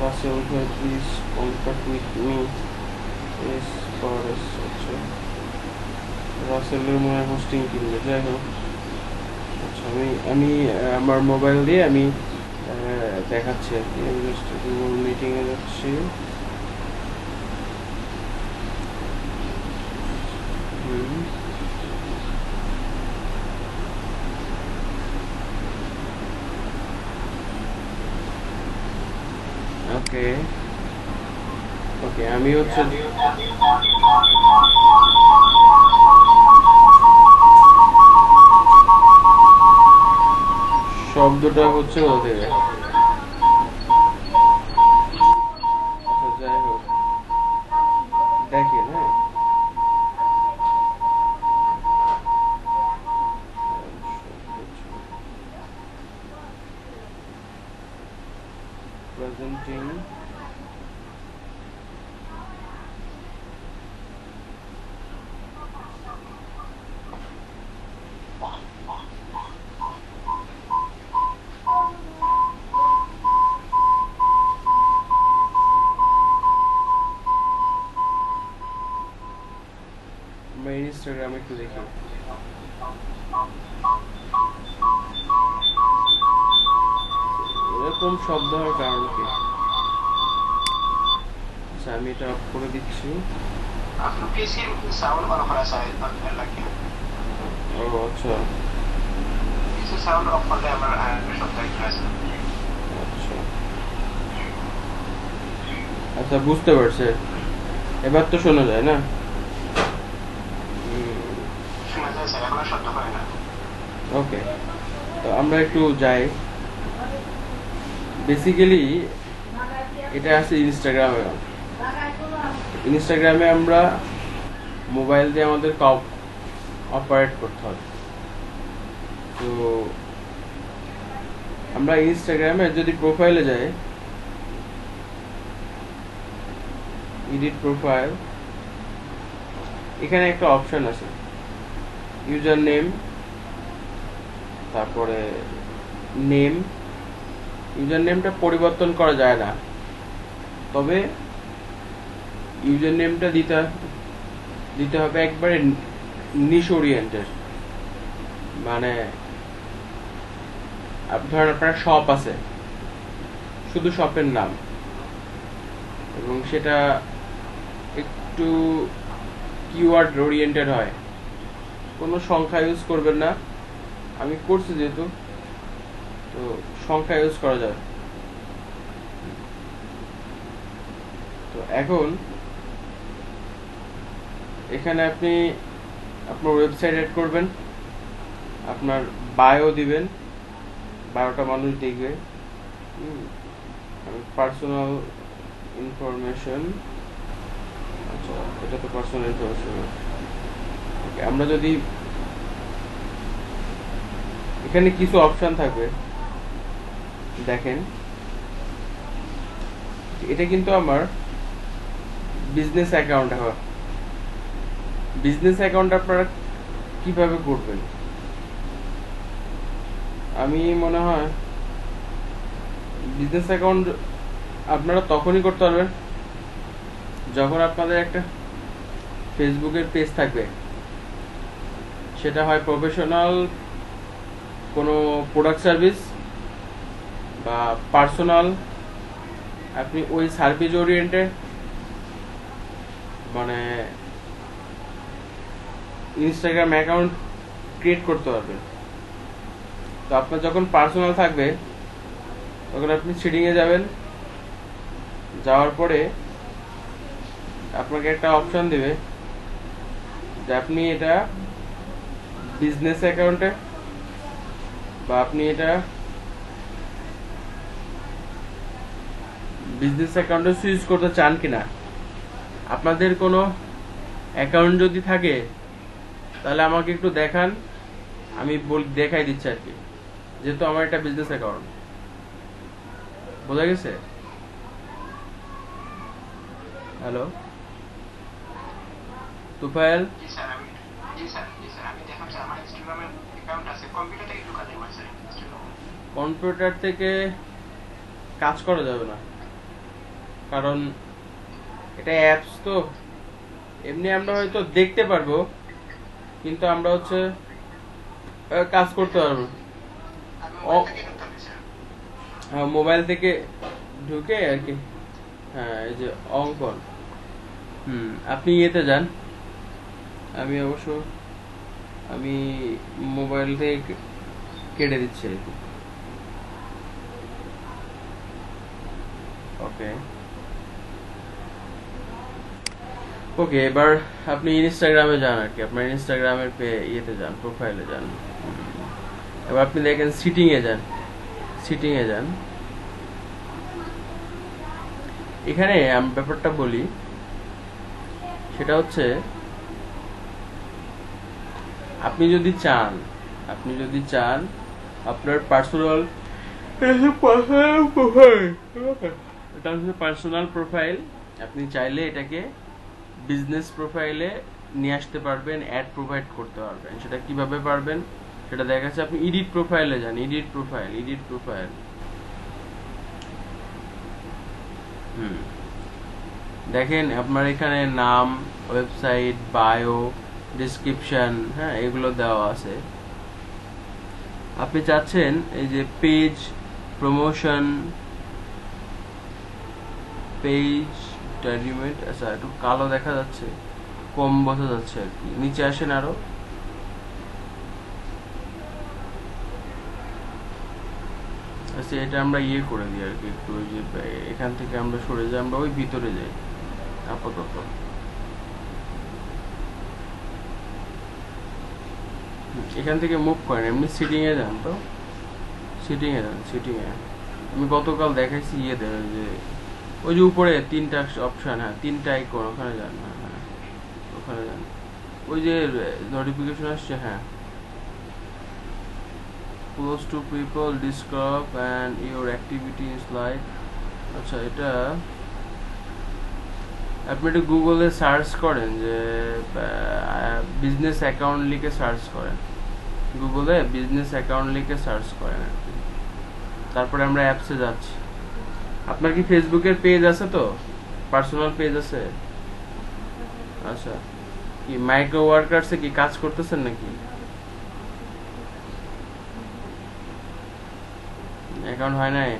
Speaker 1: Russell, please contact with me as far as, আচ্ছা, রাসেলের মনে হয় হোস্টিং কিনবে, যাই হোক। আচ্ছা, আমি আমার মোবাইল দিয়ে আমি দেখাচ্ছি আর কি। আমি জাস্ট গুগল মিটিংয়ে যাচ্ছি। ওকে ওকে, আমি হচ্ছে শব্দটা হচ্ছে ওদের। আচ্ছা, যাই হোক, দেখেন, হ্যাঁ, প্রেজেন্টিং আমরা ইনস্টাগ্রামে একটু দেখি। এরকম শব্দ হওয়ার কারণ কি? আচ্ছা, আমি এটা অফ করে দিচ্ছি। ও আচ্ছা আচ্ছা আচ্ছা, বুঝতে পারছে। এবার তো শোনা যায় না? ওকে, তো আমরা একটু যাই। বেসিক্যালি এটা আছে ইনস্টাগ্রামে। ইনস্টাগ্রামে আমরা মোবাইল দিয়ে আমাদের অপারেট করতে হবে। তো আমরা ইনস্টাগ্রামে যদি প্রোফাইলে যাই, এডিট প্রোফাইল, এখানে একটা অপশন আছে ইউজার নেম, তারপরে নেম। ইউজার নেমটা পরিবর্তন করা যায় না, তবে ইউজার নেমটা দিতে দিতে হবে একবারে নিশ ওরিয়েন্টেড, মানে ধরেন আপনার শপ আছে, শুধু শপের নাম, এবং সেটা একটু কিওয়ার্ড ওরিয়েন্টেড হয়। কোনো সংখ্যা ইউজ করবেন না, আমি করছি যেহেতু, তো সংখ্যা ইউজ করা যাবে। তো এখন এখানে আপনি আপনার ওয়েবসাইট এড করবেন, আপনার বায়ো দিবেন, বায়োটা মানুষ দেখবে। পার্সোনাল ইনফরমেশন, আচ্ছা এটা তো পার্সোনাল ইনফরমেশন। আমরা যদি এখানে কিছু অপশন থাকবে, দেখেন এটা কিন্তু আমার বিজনেস অ্যাকাউন্ট। এখন বিজনেস অ্যাকাউন্ট আপনারা কিভাবে করবেন, আমি মনে হয় বিজনেস অ্যাকাউন্ট আপনারা তখনই করতে পারবেন যখন আপনাদের একটা ফেসবুকের পেজ থাকবে, সেটা হয় প্রফেশনাল কোনো প্রোডাক্ট সার্ভিস বা পার্সোনাল, আপনি ওই সার্ভিস ওরিয়েন্টেড মানে ইনস্টাগ্রাম অ্যাকাউন্ট ক্রিয়েট করতে পারবেন। তো আপনার যখন পার্সোনাল থাকবে তখন আপনি সেটিংয়ে যাবেন, যাওয়ার পরে আপনাকে একটা অপশন দেবে যে আপনি এটা বিজনেস অ্যাকাউন্টে বা আপনি এটা বিজনেস অ্যাকাউন্টে সুইচ করতে চান কিনা। আপনাদের কোনো অ্যাকাউন্ট যদি থাকে তাহলে আমাকে একটু দেখান, আমি দেখাই দিচ্ছি আর কি, যেহেতু আমার এটা বিজনেস অ্যাকাউন্ট। বোঝা গেছে? হ্যালো তুফাইল, কম্পিউটার থেকে কাজ করা যাবে না, কারণ এটা অ্যাপস, তো এমনি আমরা হয়তো দেখতে পারবো কিন্তু আমরা হচ্ছে কাজ করতে পারবো মোবাইল থেকে ঢুকে আর কি। হ্যাঁ, এই যে অঙ্কন, আপনি ইয়েতে যান, আমি অবশ্য আমি মোবাইল থেকে কেটে দিচ্ছি আর কি। ওকে ওকে, এবার আপনি ইনস্টাগ্রামে যান আর কি, আপনার ইনস্টাগ্রামের ইয়েতে যান, প্রোফাইলে যান। এবার আপনি দেখেন সিটিংয়ে যান, সিটিংয়ে যান। এখানে আমি ব্যাপারটা বলি, সেটা হচ্ছে আপনি যদি চান আপনার পার্সোনাল পার্সোনাল প্রোফাইল, আপনি চাইলে এটাকে বিজনেস প্রোফাইলে নিয়ে আসতে পারবেন, অ্যাড প্রোভাইড করতে পারবেন। সেটা কিভাবে পারবেন সেটা দেখা যাচ্ছে, আপনি এডিট প্রোফাইলে যান, এডিট প্রোফাইল। দেখেন আপনার এখানে নাম, ওয়েবসাইট, বায়ো, ডেসক্রিপশন, হ্যাঁ এগুলো দেওয়া আছে। আপনি চাচ্ছেন এই যে পেজ প্রমোশন, পেজ ডকুমেন্ট, আচ্ছা একটু কালো দেখা যাচ্ছে, কম বোঝা যাচ্ছে আর কি, নিচে আসেন আরো। আচ্ছা এটা আমরা ইয়ে করে দিই আর কি, একটু ওই যে এখান থেকে আমরা সরে যাই, আমরা ওই ভিতরে যাই আপাতত। এখান থেকে মুভ করেন, এমনি সিটিং এ যান, তো সিটিং এ যান, আমি গতকাল দেখাইছি ইয়েতে, যে ওই যে উপরে তিনটা অপশন, হ্যাঁ তিনটা আইকন, ওখানে যান, হ্যাঁ ওখানে যান, ওই যে নোটিফিকেশন আসছে, হ্যাঁ close to people, describe and your activity is like, আচ্ছা এটা আপনি একটু গুগলে সার্চ করেন, যে বিজনেস অ্যাকাউন্ট লিখে সার্চ করেন, গুগলে বিজনেস অ্যাকাউন্ট লিখে সার্চ করেন আর কি। তারপরে আমরা অ্যাপসে যাচ্ছি। আপনার কি ফেসবুকের পেজ আছে? তো পার্সোনাল পেজ আছে? আচ্ছা কি মাইক্রো ওয়ার্কার্সে কি কাজ করতেছেন নাকি? অ্যাকাউন্ট হয় নাই?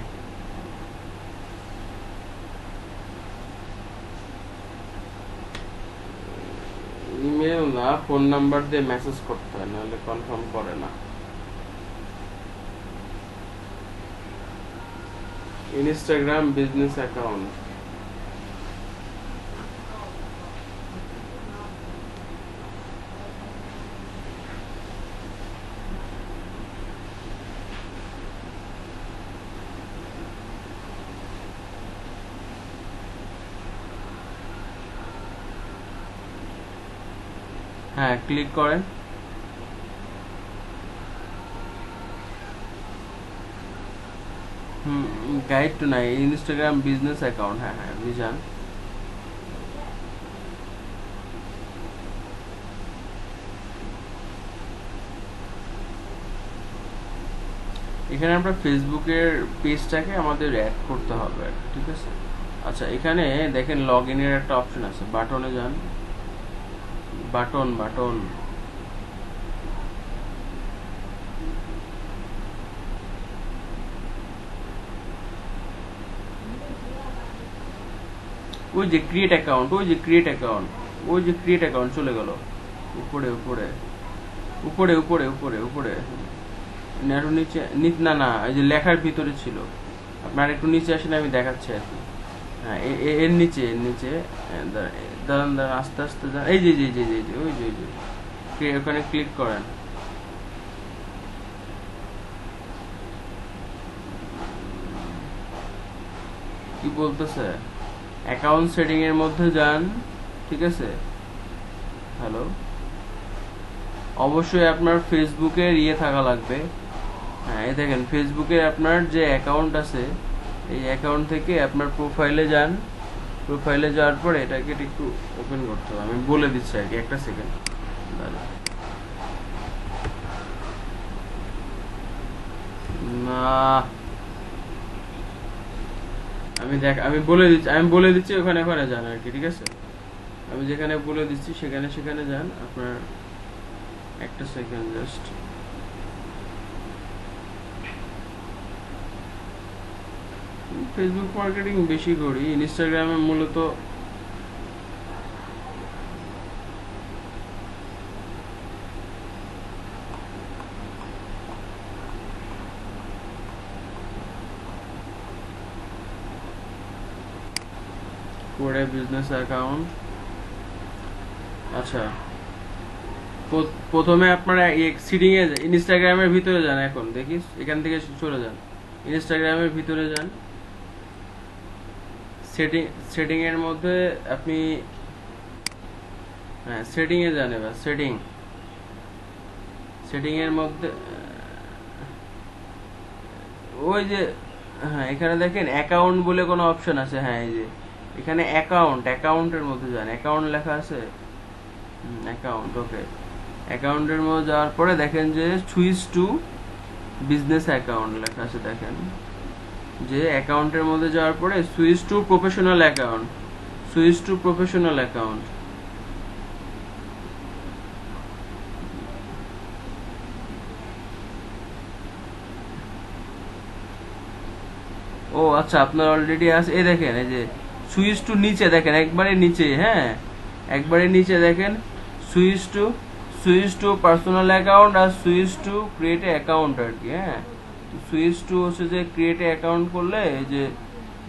Speaker 1: ইমেল না, ফোন নাম্বার দিয়ে মেসেজ করতে হয়, নাহলে কনফার্ম করে না। ইনস্টাগ্রাম বিজনেস অ্যাকাউন্ট, হ্যাঁ ক্লিক করেন। গাইড টু নাই, ইনস্টাগ্রাম বিজনেস অ্যাকাউন্ট, হ্যাঁ হ্যাঁ আপনি যান। এখানে আমরা ফেসবুকের পেজটাকে আমাদের অ্যাড করতে হবে, ঠিক আছে? আচ্ছা এখানে দেখেন লগ ইনের একটা অপশন আছে, বাটনে যান, বাটন বাটন, ওই যে ক্রিয়েট অ্যাকাউন্ট, ওই যে ক্রিয়েট অ্যাকাউন্ট, ওই যে ক্রিয়েট অ্যাকাউন্ট চলে গেল উপরে উপরে উপরে উপরে উপরে উপরে, একটু নিচে, না না এই যে লেখার ভিতরে ছিল, আপনার একটু নিচে আসেন, আমি দেখাচ্ছি আর কি। হ্যাঁ এর নিচে, এর নিচে দাঁড়ান দাঁড়ান, আস্তে আস্তে যান, এই যে ওই যে ওখানে ক্লিক করেন। কি বলতেছে? অ্যাকাউন্ট সেটিং এর মধ্যে যান, ঠিক আছে? হ্যালো, অবশ্যই আপনার ফেসবুকের থাকা লাগবে। হ্যাঁ এই দেখেন ফেসবুকে আপনার যে অ্যাকাউন্ট আছে, এই অ্যাকাউন্ট থেকে আপনার প্রোফাইলে যান, প্রোফাইলে যাওয়ার পরে এটাকে একটু ওপেন করতে হবে, আমি বলে দিচ্ছি আর কি, একটা সেকেন্ড। না আমি বলে দিচ্ছি ওখানে ওখানে যান আর কি, ঠিক আছে? আমি যেখানে বলে দিচ্ছি সেখানে যান, আপনার একটা সেকেন্ড জাস্ট। ফেসবুক মার্কেটিং বেশি করি, ইনস্টাগ্রামে মূলত করে বিজনেস অ্যাকাউন্ট। আচ্ছা প্রথমে আপনারা সিটিং এ ইনস্টাগ্রামের ভিতরে যান, এখন দেখিস এখান থেকে চলে যান, ইনস্টাগ্রামের ভিতরে যান, সেটিং এর মধ্যে আপনি, হ্যাঁ সেটিং এ যান, এবার সেটিং এর মধ্যে ওই যে, হ্যাঁ এখানে দেখেন অ্যাকাউন্ট বলে কোনো অপশন আছে, হ্যাঁ এই যে এখানে অ্যাকাউন্টের মধ্যে যান, অ্যাকাউন্ট লেখা আছে, অ্যাকাউন্ট, ওকে। অ্যাকাউন্টের মধ্যে যাওয়ার পরে দেখেন যে সুইচ টু বিজনেস অ্যাকাউন্ট লেখা আছে, দেখেন যে অ্যাকাউন্টের মধ্যে যাওয়ার পরে switch to professional account, switch to professional account. ও আচ্ছা আপনার অলরেডি আছে, এই দেখেন এই যে সুইচ টু নিচে দেখেন, একবারে নিচে, হ্যাঁ একবারে নিচে দেখেন সুইচ টু পার্সোনাল অ্যাকাউন্ট আর সুইচ টু ক্রিয়েট অ্যাকাউন্ট আর কি, হ্যাঁ। সুইচ টু হচ্ছে যে ক্রিয়েট অ্যাকাউন্ট করলে এই যে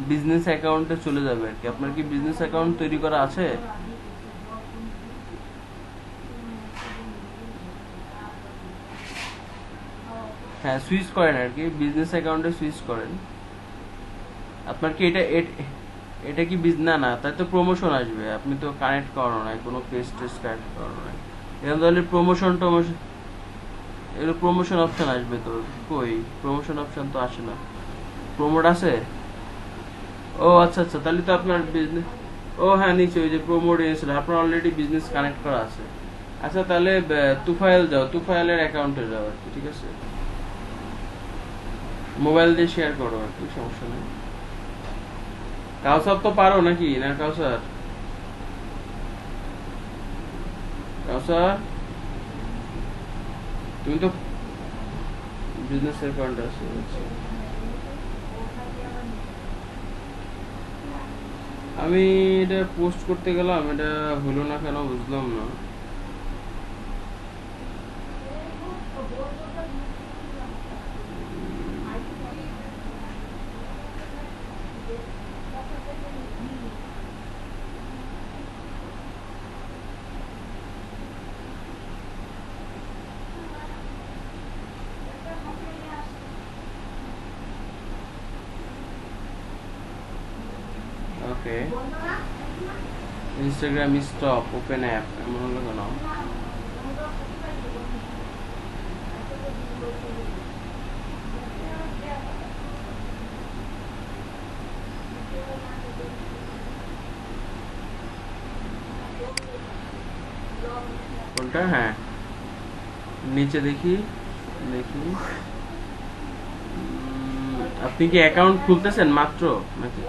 Speaker 1: বিজনেস অ্যাকাউন্টে চলে যাবে আর কি। আপনার কি বিজনেস অ্যাকাউন্ট তৈরি করা আছে? হ্যাঁ সুইচ করেন আর কি, বিজনেস অ্যাকাউন্টে সুইচ করেন। আপনার কি এটা কি না না, তাই তো প্রমোশন আসবে, আপনি তো কানেক্ট করানো নাই, কোনো পেজ টেস্ট কানেক্ট করানো নাই, এরকম তাহলে প্রমোশন এগুলো প্রমোশন অপশন আসবে তো, কই প্রমোশন অপশন তো আসে না, প্রমোট আছে? ও আচ্ছা আচ্ছা, তাহলে তো আপনার বিজনেস, ও হ্যাঁ নিচে ওই যে প্রমোট এনেছিল, আপনার অলরেডি বিজনেস কানেক্ট করা আছে। আচ্ছা তাহলে তুফাইল যাও, তুফাইলের অ্যাকাউন্টে যাও আর কি, ঠিক আছে? মোবাইল দিয়ে শেয়ার করো আর কি, সমস্যা নেই। কাউসার তো পারো নাকি, না কাউসার? কাউসার, তুমি তো বিজনেসের পয়েন্ট আছে। আমি এটা পোস্ট করতে গেলাম, এটা হলো না কেন বুঝলাম না। ওকে, ইনস্টাগ্রাম স্টপ ওপেন অ্যাপ, এমন হলো কেন? কোনটা? হ্যাঁ, নিচে দেখি দেখি। আপনি কি অ্যাকাউন্ট খুলতেছেন মাত্র নাকি?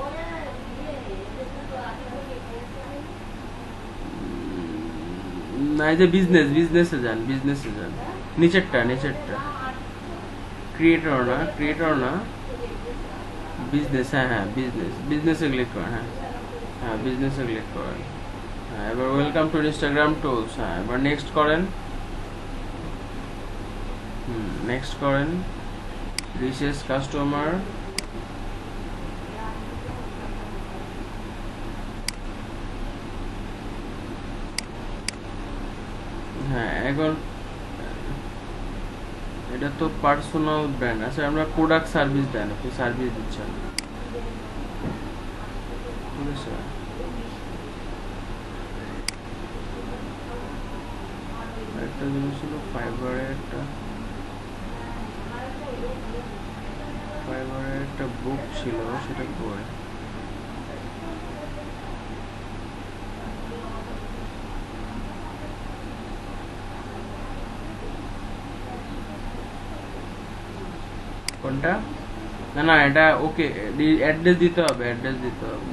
Speaker 1: না, এই যে বিজনেসে যান, বিজনেসে যান, নিচেরটা নিচেরটা। ক্রিয়েটর না বিজনেস। হ্যাঁ হ্যাঁ, বিজনেসে ক্লিক করেন। হ্যাঁ হ্যাঁ, বিজনেসে ক্লিক করেন। হ্যাঁ, এবার ওয়েলকাম টু ইনস্টাগ্রাম টুলস। হ্যাঁ, এবার নেক্সট করেন। নেক্সট করেন। Reaches customer. হ্যাঁ, এখন এটা তো পার্সোনাল ব্র্যান্ড আছে, আমরা প্রোডাক্ট সার্ভিস দেন, আপনি সার্ভিস দিচ্ছেন, ঠিক আছে? একটা জিনিস ছিল ফাইবারের একটা বুক ছিল, সেটা করে কোনটা? না না, এটা ওকে, অ্যাড্রেস দিতে হবে, অ্যাড্রেস দিতে হবে।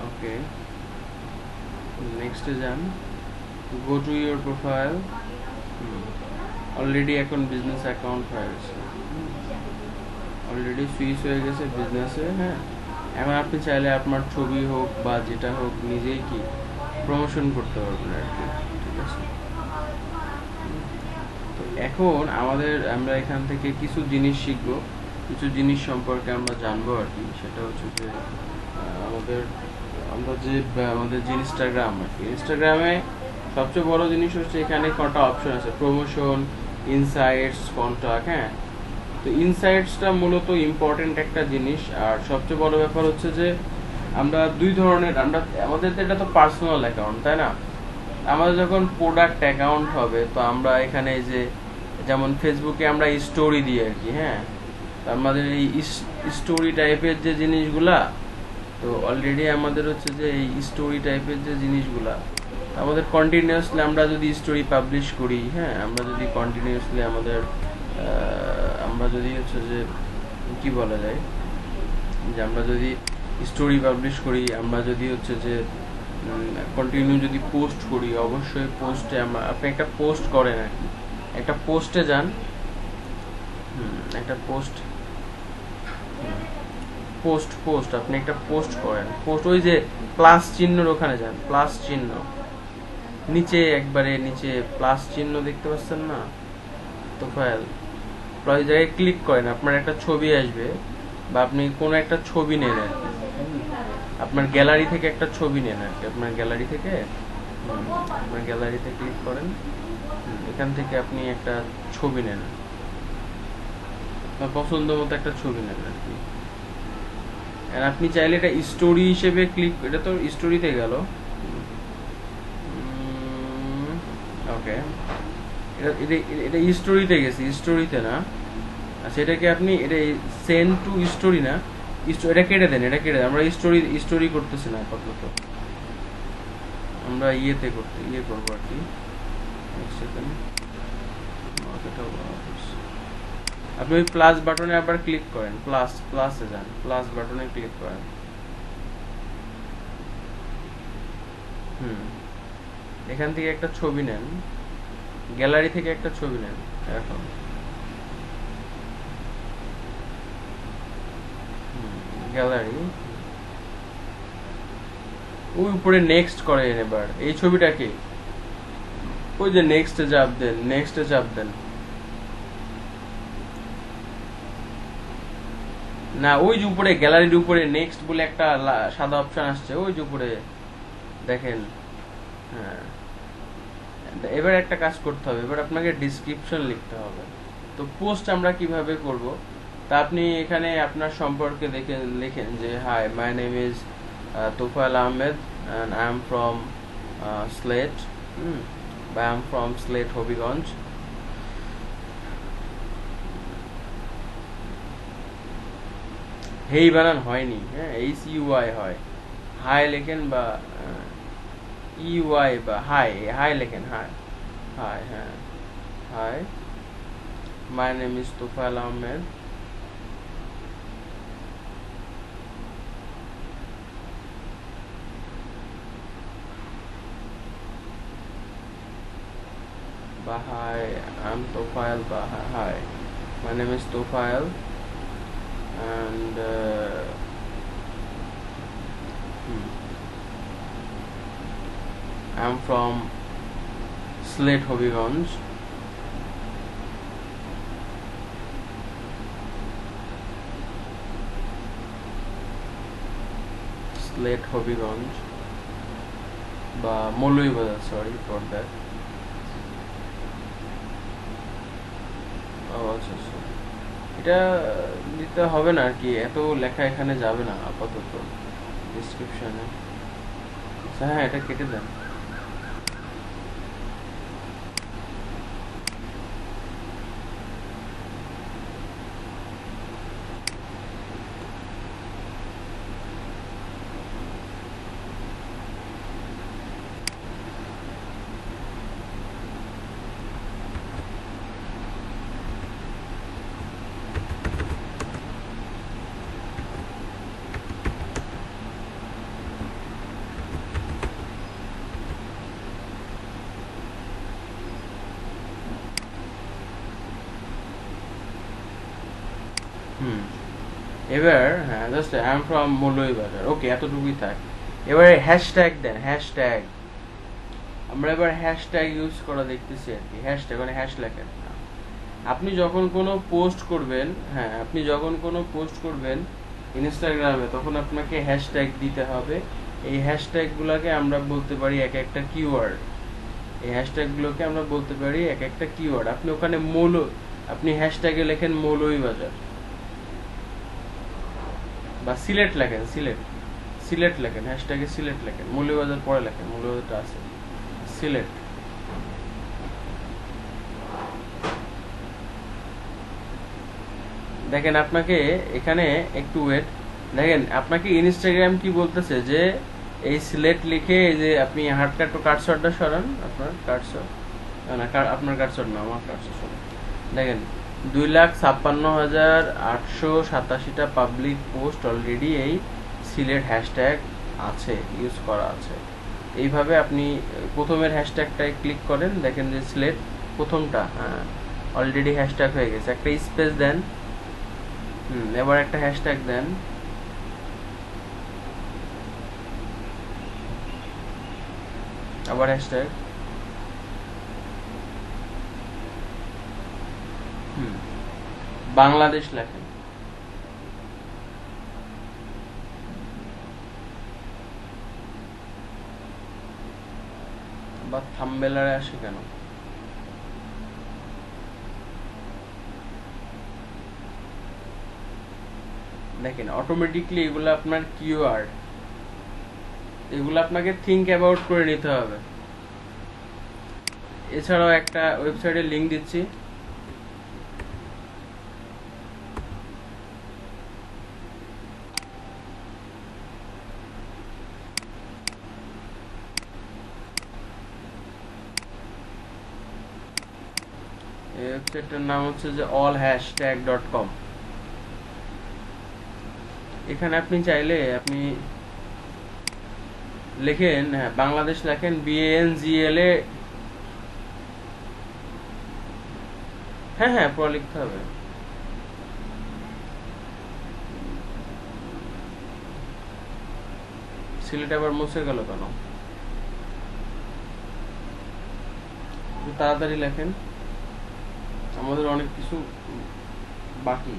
Speaker 1: ওকে, নেক্সটে যান, go to your profile. Already এখন বিজনেস অ্যাকাউন্ট হয়ে গেছে, অলরেডি সুইচ হয়ে গেছে বিজনেসে। হ্যাঁ, এখন আপনি চাইলে আপনার ছবি হোক বা যেটা হোক নিজেই কি প্রমোশন করতে পারবেন আর কি, ঠিক আছে? তো এখন আমরা এখান থেকে কিছু জিনিস শিখবো, কিছু জিনিস সম্পর্কে আমরা জানবো আর কি। সেটা হচ্ছে যে আমাদের আমাদের যে ইনস্টাগ্রাম আর কি, ইনস্টাগ্রামে সবচেয়ে বড় জিনিস হচ্ছে এখানে কটা অপশন আছে, প্রমোশন, ইনসাইটস, কন্টাক্ট। হ্যাঁ, তো ইনসাইটসটা মূলত ইম্পর্টেন্ট একটা জিনিস। আর সবচেয়ে বড় ব্যাপার হচ্ছে যে আমরা দুই ধরনের, আমাদের তো এটা তো পার্সোনাল অ্যাকাউন্ট, তাই না? আমাদের যখন প্রোডাক্ট অ্যাকাউন্ট হবে, তো আমরা এখানে যে যেমন ফেসবুকে আমরা স্টোরি দিই আর কি। হ্যাঁ, আমাদের এই স্টোরি টাইপের যে জিনিসগুলা, তো অলরেডি আমাদের হচ্ছে যে এই স্টোরি টাইপের যে জিনিসগুলা আমাদের কন্টিনিউয়াসলি আমরা যদি স্টোরি পাবলিশ করি, হ্যাঁ, আমরা যদি কন্টিনিউয়াসলি আমরা যদি হচ্ছে যে কি বলা যায়, যে আমরা যদি স্টোরি পাবলিশ করি, আমরা যদি হচ্ছে যে কন্টিনিউ যদি পোস্ট করি, অবশ্যই পোস্টে আপনি একটা পোস্ট করেন আর কি, একটা পোস্টে যান। একটা পোস্ট পোস্ট পোস্ট আপনি একটা পোস্ট করেন, পোস্ট ওই যে প্লাস চিহ্নর ওখানে যান, প্লাস চিহ্ন নিচে, একবারে নিচে প্লাস চিহ্ন দেখতে পাচ্ছেন না প্রোফাইল, ওই জায়গায় ক্লিক করেন, আপনার একটা ছবি আসবে, বা আপনি কোনো একটা ছবি নেন আর কি, আপনার গ্যালারি থেকে একটা ছবি নেন আর কি, আপনার গ্যালারিতে ক্লিক করেন, এখান থেকে আপনি একটা ছবি নেন, আপনার পছন্দ মতো একটা ছবি নেন আর কি। And আপনি চাইলে এটা স্টোরি হিসেবে ক্লিক, এটা তো স্টোরিতে গেল, ওকে, এটা এটা এটা স্টোরিতে গেছে, স্টোরিতে না। আচ্ছা, এটাকে আপনি এটা সেন্ড টু স্টোরি না, এটা কেটে দেন, এটা কেটে দেন, আমরা স্টোরি করতেছি না আপাতত, আমরা ইয়ে করবো আর কি। আপনি ওই প্লাস বাটনে আবার ক্লিক করেন, প্লাসে যান, প্লাস বাটনে ক্লিক করেন। এখান থেকে একটা ছবি নেন, গ্যালারি থেকে একটা ছবি নেন এখন। গ্যালারি, ওই উপরে নেক্সট করেন। এবার এই ছবিটাকে ওই যে নেক্সটে চাপ দেন, নেক্সটে চাপ দেন। না, ওই যে উপরে গ্যালারির উপরে নেক্সট বলে একটা সাদা অপশন আসছে, ওই যে উপরে দেখেন। হ্যাঁ, এবার একটা কাজ করতে হবে, এবার আপনাকে ডিসক্রিপশন লিখতে হবে। তো পোস্ট আমরা কিভাবে করব, তা আপনি এখানে আপনার সম্পর্কে লেখেন যে hi, my name is Tofail Ahmed and I am from Slate, I am from Slate Habiganj. হেই বানান হয়নি, হ্যাঁ, HUI হয়। হাই লেখেন বা EY বা হাই লেখেন, হাই, হ্যাঁ, hi, my name is Tofail Ahmed, বা হাই, আই এম তোফায়েল, বা hi, my name is Tofayel and I'm from Slate Habiganj. Slate Habiganj বা মৌলভীবাজার, সরি ফর দ্যাট। আচ্ছা, এটা দিতে হবে না আর কি, এত লেখা এখানে যাবে না আপাতত ডিসক্রিপশনে। হ্যাঁ, এটা কেটে দেন। এবার হ্যাঁ, just I am from Moulvibazar, okay, এতটুকুই থাক। এবারে হ্যাশট্যাগ দেন, হ্যাশট্যাগ। আমরা এবার হ্যাশট্যাগ ইউজ করা দেখতেছি আর কি, হ্যাশট্যাগ মানে হ্যাশ লেখেন। আপনি যখন কোনো পোস্ট করবেন, হ্যাঁ, আপনি যখন কোনো পোস্ট করবেন ইনস্টাগ্রামে, তখন আপনাকে হ্যাশট্যাগ দিতে হবে। এই হ্যাশট্যাগুলোকে আমরা বলতে পারি এক একটা কিওয়ার্ড, এই হ্যাশট্যাগুলোকে আমরা বলতে পারি এক একটা কিওয়ার্ড। আপনি ওখানে আপনি হ্যাশট্যাগে লেখেন মৌলভীবাজার বা সিলেট লেখেন, সিলেট লেখেন, হ্যাশট্যাগে সিলেট লেখেন, মৌলভীবাজার পরে লেখেন, মৌলভীবাজারটা আছে, সিলেট। দেখেন আপনাকে এখানে একটু ওয়েট, দেখেন আপনাকে ইনস্টাগ্রাম কি বলতেছে যে এই সিলেট লিখে, এই যে আপনি কার্সরটা সরান, আপনার কার্সর না, আপনার কার্সর না, আমার কার্সর সরান। দেখেন 2,56,887টা পাবলিক পোস্ট অলরেডি এই সিলেট হ্যাশট্যাগ আছে, ইউজ করা আছে। এইভাবে আপনি প্রথমের হ্যাশট্যাগটায় ক্লিক করেন, দেখেন যে সিলেট প্রথমটা, হ্যাঁ, অলরেডি হ্যাশট্যাগ হয়ে গেছে। একটা স্পেস দেন, এবার একটা হ্যাশট্যাগ দেন, আবার হ্যাশট্যাগ, বাংলাদেশ লেখেন। বা থাম্বনেইলে আসে কেন? দেখেন অটোমেটিকলি এগুলো আপনার কিওয়ার্ড, এগুলো আপনাকে থিঙ্ক অ্যাবাউট করে নিতে হবে। এছাড়াও একটা ওয়েবসাইটের লিঙ্ক দিচ্ছি, এই ওয়েবসাইটটার নাম হচ্ছে যে allhashtag.com। এখানে আপনি চাইলে আপনি লেখেন, হ্যাঁ বাংলাদেশ লেখেন BANGLA, হ্যাঁ পুরো লিখতে হবে। সিলেট আবার মুছে গেল কেন? একটু তাড়াতাড়ি লেখেন, আমাদের অনেক কিছু বাকি।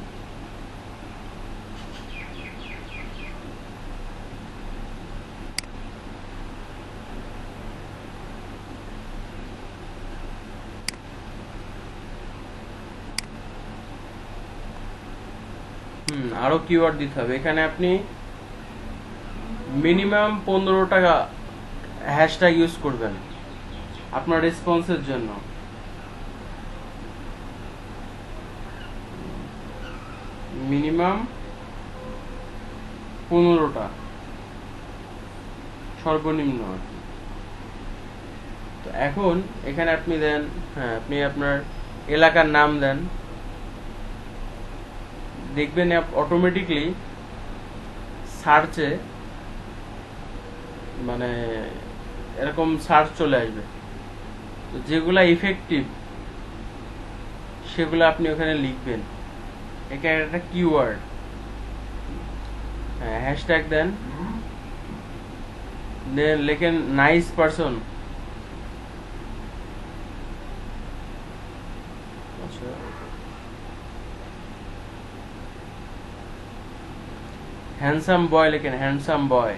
Speaker 1: আরো কিওয়ার্ড দিতে হবে। এখানে আপনি মিনিমাম 15টা হ্যাশট্যাগ ইউজ করবেন আপনার রেসপন্সের জন্য। মিনিমাম 15টা সর্বনিম্ন আর কি। তো এখন এখানে আপনি দেন, হ্যাঁ আপনি আপনার এলাকার নাম দেন, দেখবেন অটোমেটিকলি সার্চে মানে এরকম সার্চ চলে আসবে। তো যেগুলা ইফেক্টিভ সেগুলো আপনি ওখানে লিখবেন। এখানে একটা কিওয়ার্ড, হ্যাঁ হ্যাশট্যাগ দেন, দেন লেখেন নাইস পারসন, হ্যান্ডসাম বয় লেখেন, হ্যান্ডসাম বয়।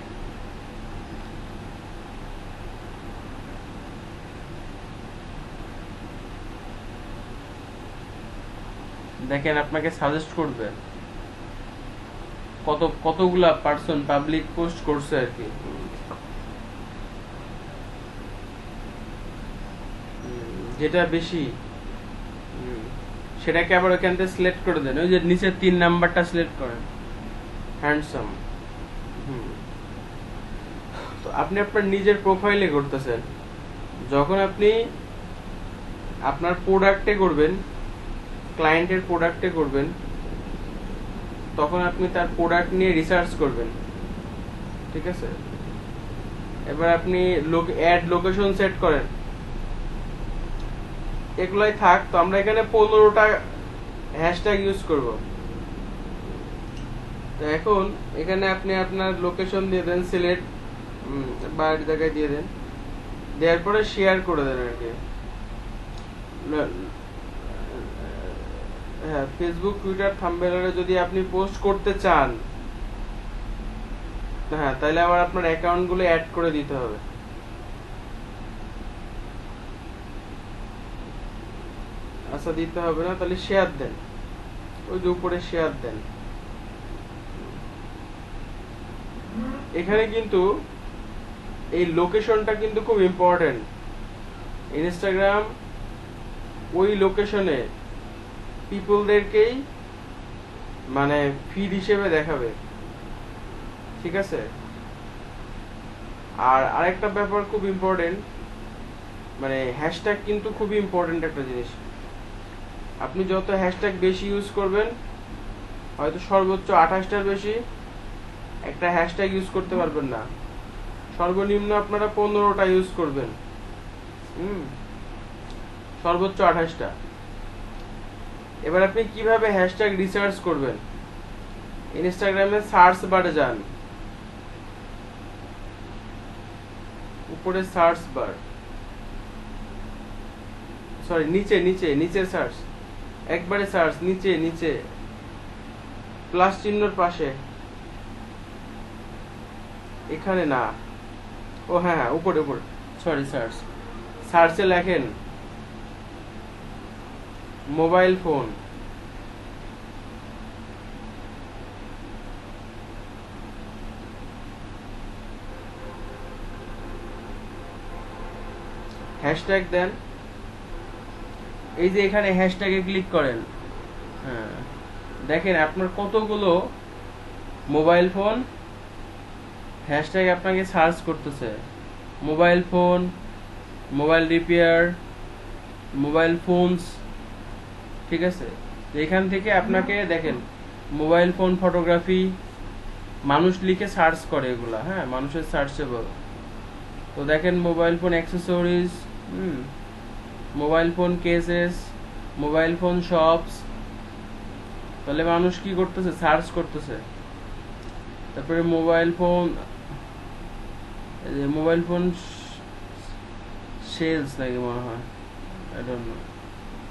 Speaker 1: দেখেন আপনাকে সাজেস্ট করবে কতগুলা পারসন পাবলিক পোস্ট করছে আর কি। যেটা বেশি সেটাকে আবার ওখান থেকে সিলেক্ট করে দেন, ওই যে নিচে 3 নাম্বারটা সিলেক্ট করেন, হ্যান্ডসাম। তো আপনি আপনার নিজের প্রোফাইলে করতেছেন, যখন আপনি আপনার প্রোডাক্টে করবেন, ক্লায়েন্টের প্রোডাক্টে করবেন, তখন আপনি তার প্রোডাক্ট নিয়ে রিসার্চ করবেন, ঠিক আছে? এবার আপনি অ্যাড লোকেশন সেট করেন, এগুলাই থাক। তো আমরা এখানে 15টা হ্যাশট্যাগ ইউজ করব। তো এখন এখানে আপনি আপনার লোকেশন দিয়ে দেন, সিলেট বা জায়গায় দিয়ে দেন, দেওয়ার পরে শেয়ার করে দেন আর কি। হ্যাঁ ফেসবুক, টুইটার, থাম্বনেইলে যদি আপনি পোস্ট করতে চান, হ্যাঁ তাহলে আবার আপনার অ্যাকাউন্ট গুলো অ্যাড করে দিতে হবে। আচ্ছা দিতে হবে না, তাহলে শেয়ার দেন, ওই যে উপরে শেয়ার দেন। এখানে কিন্তু এই লোকেশনটা কিন্তু খুব ইম্পর্টেন্ট। ইনস্টাগ্রাম ওই লোকেশনে পিপলদেরকেই মানে ফিড হিসেবে দেখাবে, ঠিক আছে? আর আরেকটা ব্যাপার খুব ইম্পর্টেন্ট, মানে হ্যাশট্যাগ কিন্তু খুবই ইম্পর্টেন্ট একটা জিনিস। আপনি যত হ্যাশট্যাগ বেশি ইউজ করবেন, হয়তো সর্বোচ্চ 28টার বেশি একটা হ্যাশট্যাগ ইউজ করতে পারবেন না, সর্বনিম্ন আপনারা 15টা ইউজ করবেন, সর্বোচ্চ 28টা। এবার আপনি কিভাবে হ্যাশট্যাগ রিসার্চ করবেন? ইনস্টাগ্রামে সার্চ বারে যান, উপরে সার্চ বার, সরি নিচে নিচে নিচে সার্চ, একবারে সার্চ নিচে প্লাস চিহ্নর পাশে, এখানে না, ও হ্যাঁ উপরে সরি সার্চে লেখেন মোবাইল ফোন, হ্যাশট্যাগ দেন, এই যে এখানে হ্যাশট্যাগে ক্লিক করেন, হ্যাঁ দেখেন আপনার কতগুলো মোবাইল ফোন হ্যাশট্যাগ আপনাকে সার্চ করতেছে। Mobile phone, mobile repair, mobile phones, ঠিক আছে। এখান থেকে আপনাকে দেখেন মোবাইল ফোন ফটোগ্রাফি, মানুষ লিখে সার্চ করে এগুলা, হ্যাঁ মানুষের সার্চেবল। তো দেখেন mobile phone accessories, mobile phone cases, mobile phone shops, তাহলে মানুষ কি করতেছে, সার্চ করতেছে। তারপরে মোবাইল ফোন সেলস নাকি মনে হয়, আই ডোন্ট নো।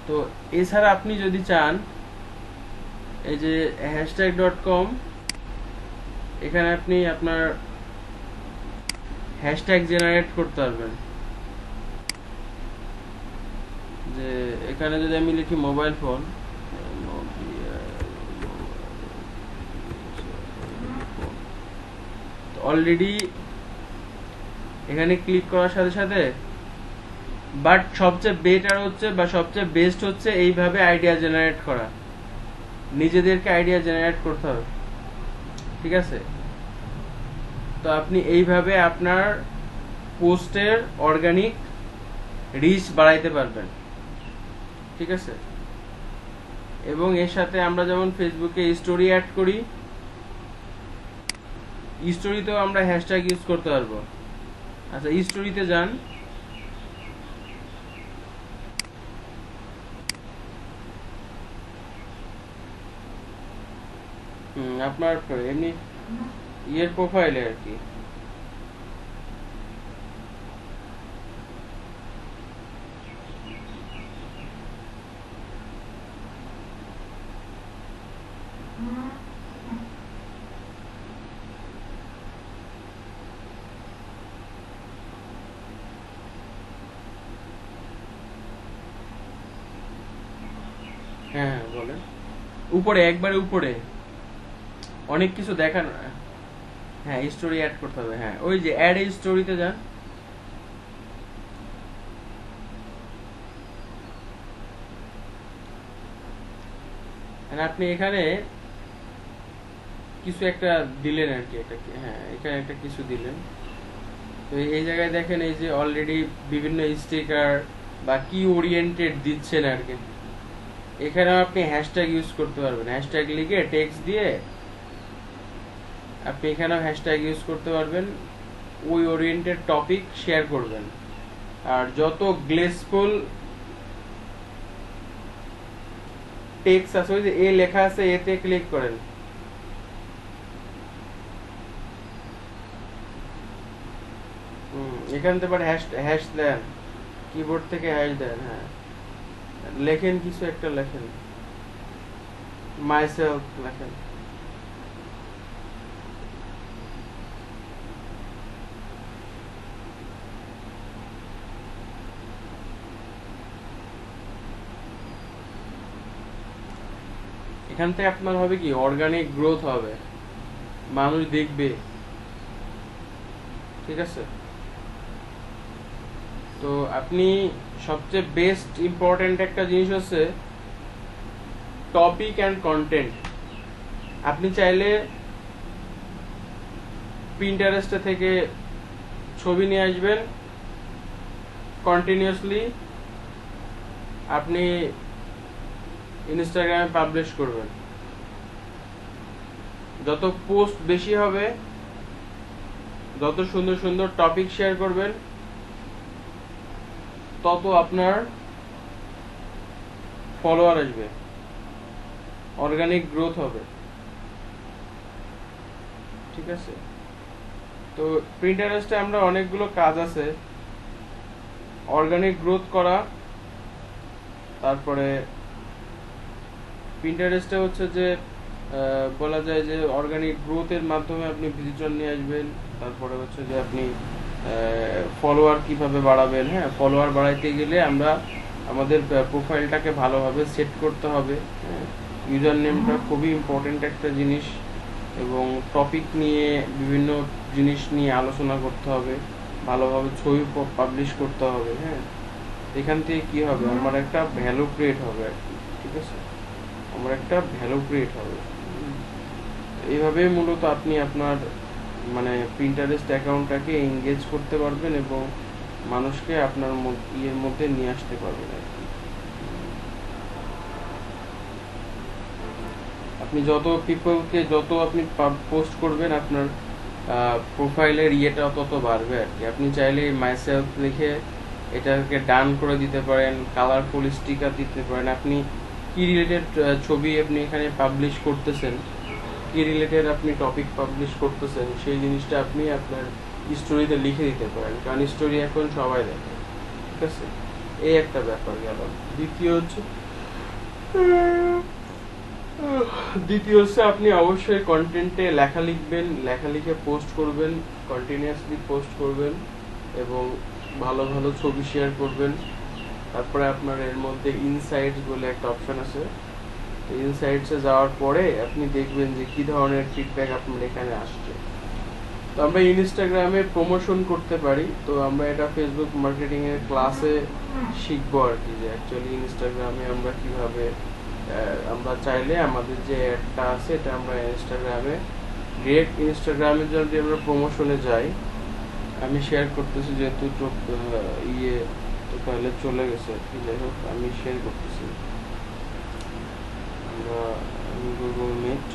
Speaker 1: তো এছাড়া আপনি যদি চান, এই যে hashtag.com, এখানে আপনি আপনার হ্যাশট্যাগ জেনারেট করতে পারবেন। যে এখানে যদি আমি লিখি মোবাইল ফোন, অলরেডি এখানে ক্লিক করার সাথে সাথে, বাট সবচেয়ে বেটার হচ্ছে বা সবচেয়ে বেস্ট হচ্ছে এইভাবে আইডিয়া জেনারেট করা, নিজেদেরকে আইডিয়া জেনারেট করতে হবে, ঠিক আছে। তো আপনি এইভাবে আপনার পোস্টের অর্গানিক রিচ বাড়াইতে পারবেন, ঠিক আছে। এবং এর সাথে আমরা যেমন ফেসবুকে স্টোরি অ্যাড করি, স্টোরিতেও আমরা হ্যাশট্যাগ ইউজ করতে পারবো। আচ্ছা স্টোরিতে যান, আপনার এমনি ইয়ের প্রোফাইলে আর কি, হ্যাঁ বলেন, উপরে একবারে উপরে অনেক কিছু দেখান, হ্যাঁ স্টোরি অ্যাড করতে হবে, হ্যাঁ ওই যে অ্যাড এ স্টোরিতে যান, আপনি এখানে কিছু একটা দিলেন আর কি, এটা হ্যাঁ এখানে একটা কিছু দিলেন। তো এই জায়গায় দেখেন এই যে অলরেডি বিভিন্ন স্টিকার বা কি ওরিয়েন্টেড দিচ্ছেন আর কি, এখানেও আপনি হ্যাশট্যাগ ইউজ করতে পারবেন। হ্যাশট্যাগ লিখে টেক্সট দিয়ে আপনি এখানেও হ্যাশট্যাগ ইউজ করতে পারবেন, ওই ওরিয়েন্টেড টপিক শেয়ার করবেন। আর যত গ্লেসফুল টেক্সট আছে, ওই যে এ লেখা আছে, এতে ক্লিক করেন, এখান থেকে হ্যাশ দেন, কিবোর্ড থেকে হ্যাশ দেন, হ্যাঁ লেখেন কিছু একটা, লেখেন মাইসেলফ লেখেন, এখান থেকে আপনার হবে কি অর্গানিক গ্রোথ হবে, মানুষ দেখবে, ঠিক আছে। তো আপনি সবচেয়ে বেস্ট ইম্পর্টেন্ট একটা জিনিস হচ্ছে টপিক অ্যান্ড কন্টেন্ট। আপনি চাইলে পিন্টারেস্ট থেকে ছবি নিয়ে আসবেন, কন্টিনিউয়াসলি আপনি ইনস্টাগ্রামে পাবলিশ করবেন। যত পোস্ট বেশি হবে, যত সুন্দর সুন্দর টপিক শেয়ার করবেন, তত আপনার ফলোয়ার আসবে, অর্গানিক গ্রোথ হবে, ঠিক আছে। তো প্রিন্টারেস্টে আমরা অনেকগুলো কাজ আছে, অর্গানিক গ্রোথ করা। তারপরে পিন্টারেস্টে হচ্ছে যে বলা যায় যে অর্গানিক গ্রোথের মাধ্যমে আপনি ভিজিটর নিয়ে আসবেন। তারপরে হচ্ছে যে আপনি ফলোয়ার কিভাবে বাড়াবেন, হ্যাঁ ফলোয়ার বাড়াইতে গেলে আমরা আমাদের প্রোফাইলটাকে ভালোভাবে সেট করতে হবে, হ্যাঁ ইউজার নেমটা খুবই ইম্পর্টেন্ট একটা জিনিস, এবং টপিক নিয়ে বিভিন্ন জিনিস নিয়ে আলোচনা করতে হবে, ভালোভাবে ছবি পাবলিশ করতে হবে, হ্যাঁ এখান থেকে কি হবে, আমার একটা ভ্যালু ক্রিয়েট হবে আর কি, ঠিক আছে, আমার একটা ভ্যালু ক্রিয়েট হবে। এইভাবেই মূলত আপনি আপনার মানে প্রিন্টারেস্ট অ্যাকাউন্টটাকে এঙ্গেজ করতে পারবেন এবং মানুষকে আপনার ইয়ের মধ্যে নিয়ে আসতে পারবেন আর কি। আপনি যত পিপলকে যত আপনি পোস্ট করবেন, আপনার প্রোফাইলের ইয়েটা তত বাড়বে আর কি। আপনি চাইলে মাইসেলফ লিখে এটাকে ডান করে দিতে পারেন, কালারফুল স্টিকার দিতে পারেন। আপনি কি রিলেটেড ছবি আপনি এখানে পাবলিশ করতেছেন, কি রিলেটেড আপনি টপিক পাবলিশ করতেছেন, সেই জিনিসটা আপনি আপনার স্টোরিতে লিখে দিতে পারেন, কারণ স্টোরি এখন সবাই দেখে, ঠিক আছে। এই একটা ব্যাপার গেল। দ্বিতীয় হচ্ছে আপনি অবশ্যই কন্টেন্টে লেখা লিখবেন, লেখা লিখে পোস্ট করবেন, কন্টিনিউয়াসলি পোস্ট করবেন এবং ভালো ভালো ছবি শেয়ার করবেন। তারপরে আপনার এর মধ্যে ইনসাইটস বলে একটা অপশন আছে, ইনসাইটসে যাওয়ার পরে আপনি দেখবেন যে কি ধরনের ফিডব্যাক আপনার এখানে আসছে। তো আমরা ইনস্টাগ্রামে প্রমোশন করতে পারি, তো আমরা এটা ফেসবুক মার্কেটিং এর ক্লাসে শিখবো আর কি, যে অ্যাকচুয়ালি ইনস্টাগ্রামে আমরা কিভাবে আমরা চাইলে আমাদের যে অ্যাডটা আছে এটা আমরা ইনস্টাগ্রামে ডিরেক্ট ইনস্টাগ্রামে যদি আমরা প্রমোশনে যাই, আমি শেয়ার করতেছি যেহেতু ইয়ে তো তাহলে চলে গেছে আর কি, যাই হোক আমি শেয়ার করতেছি। আমরা গুগল মিট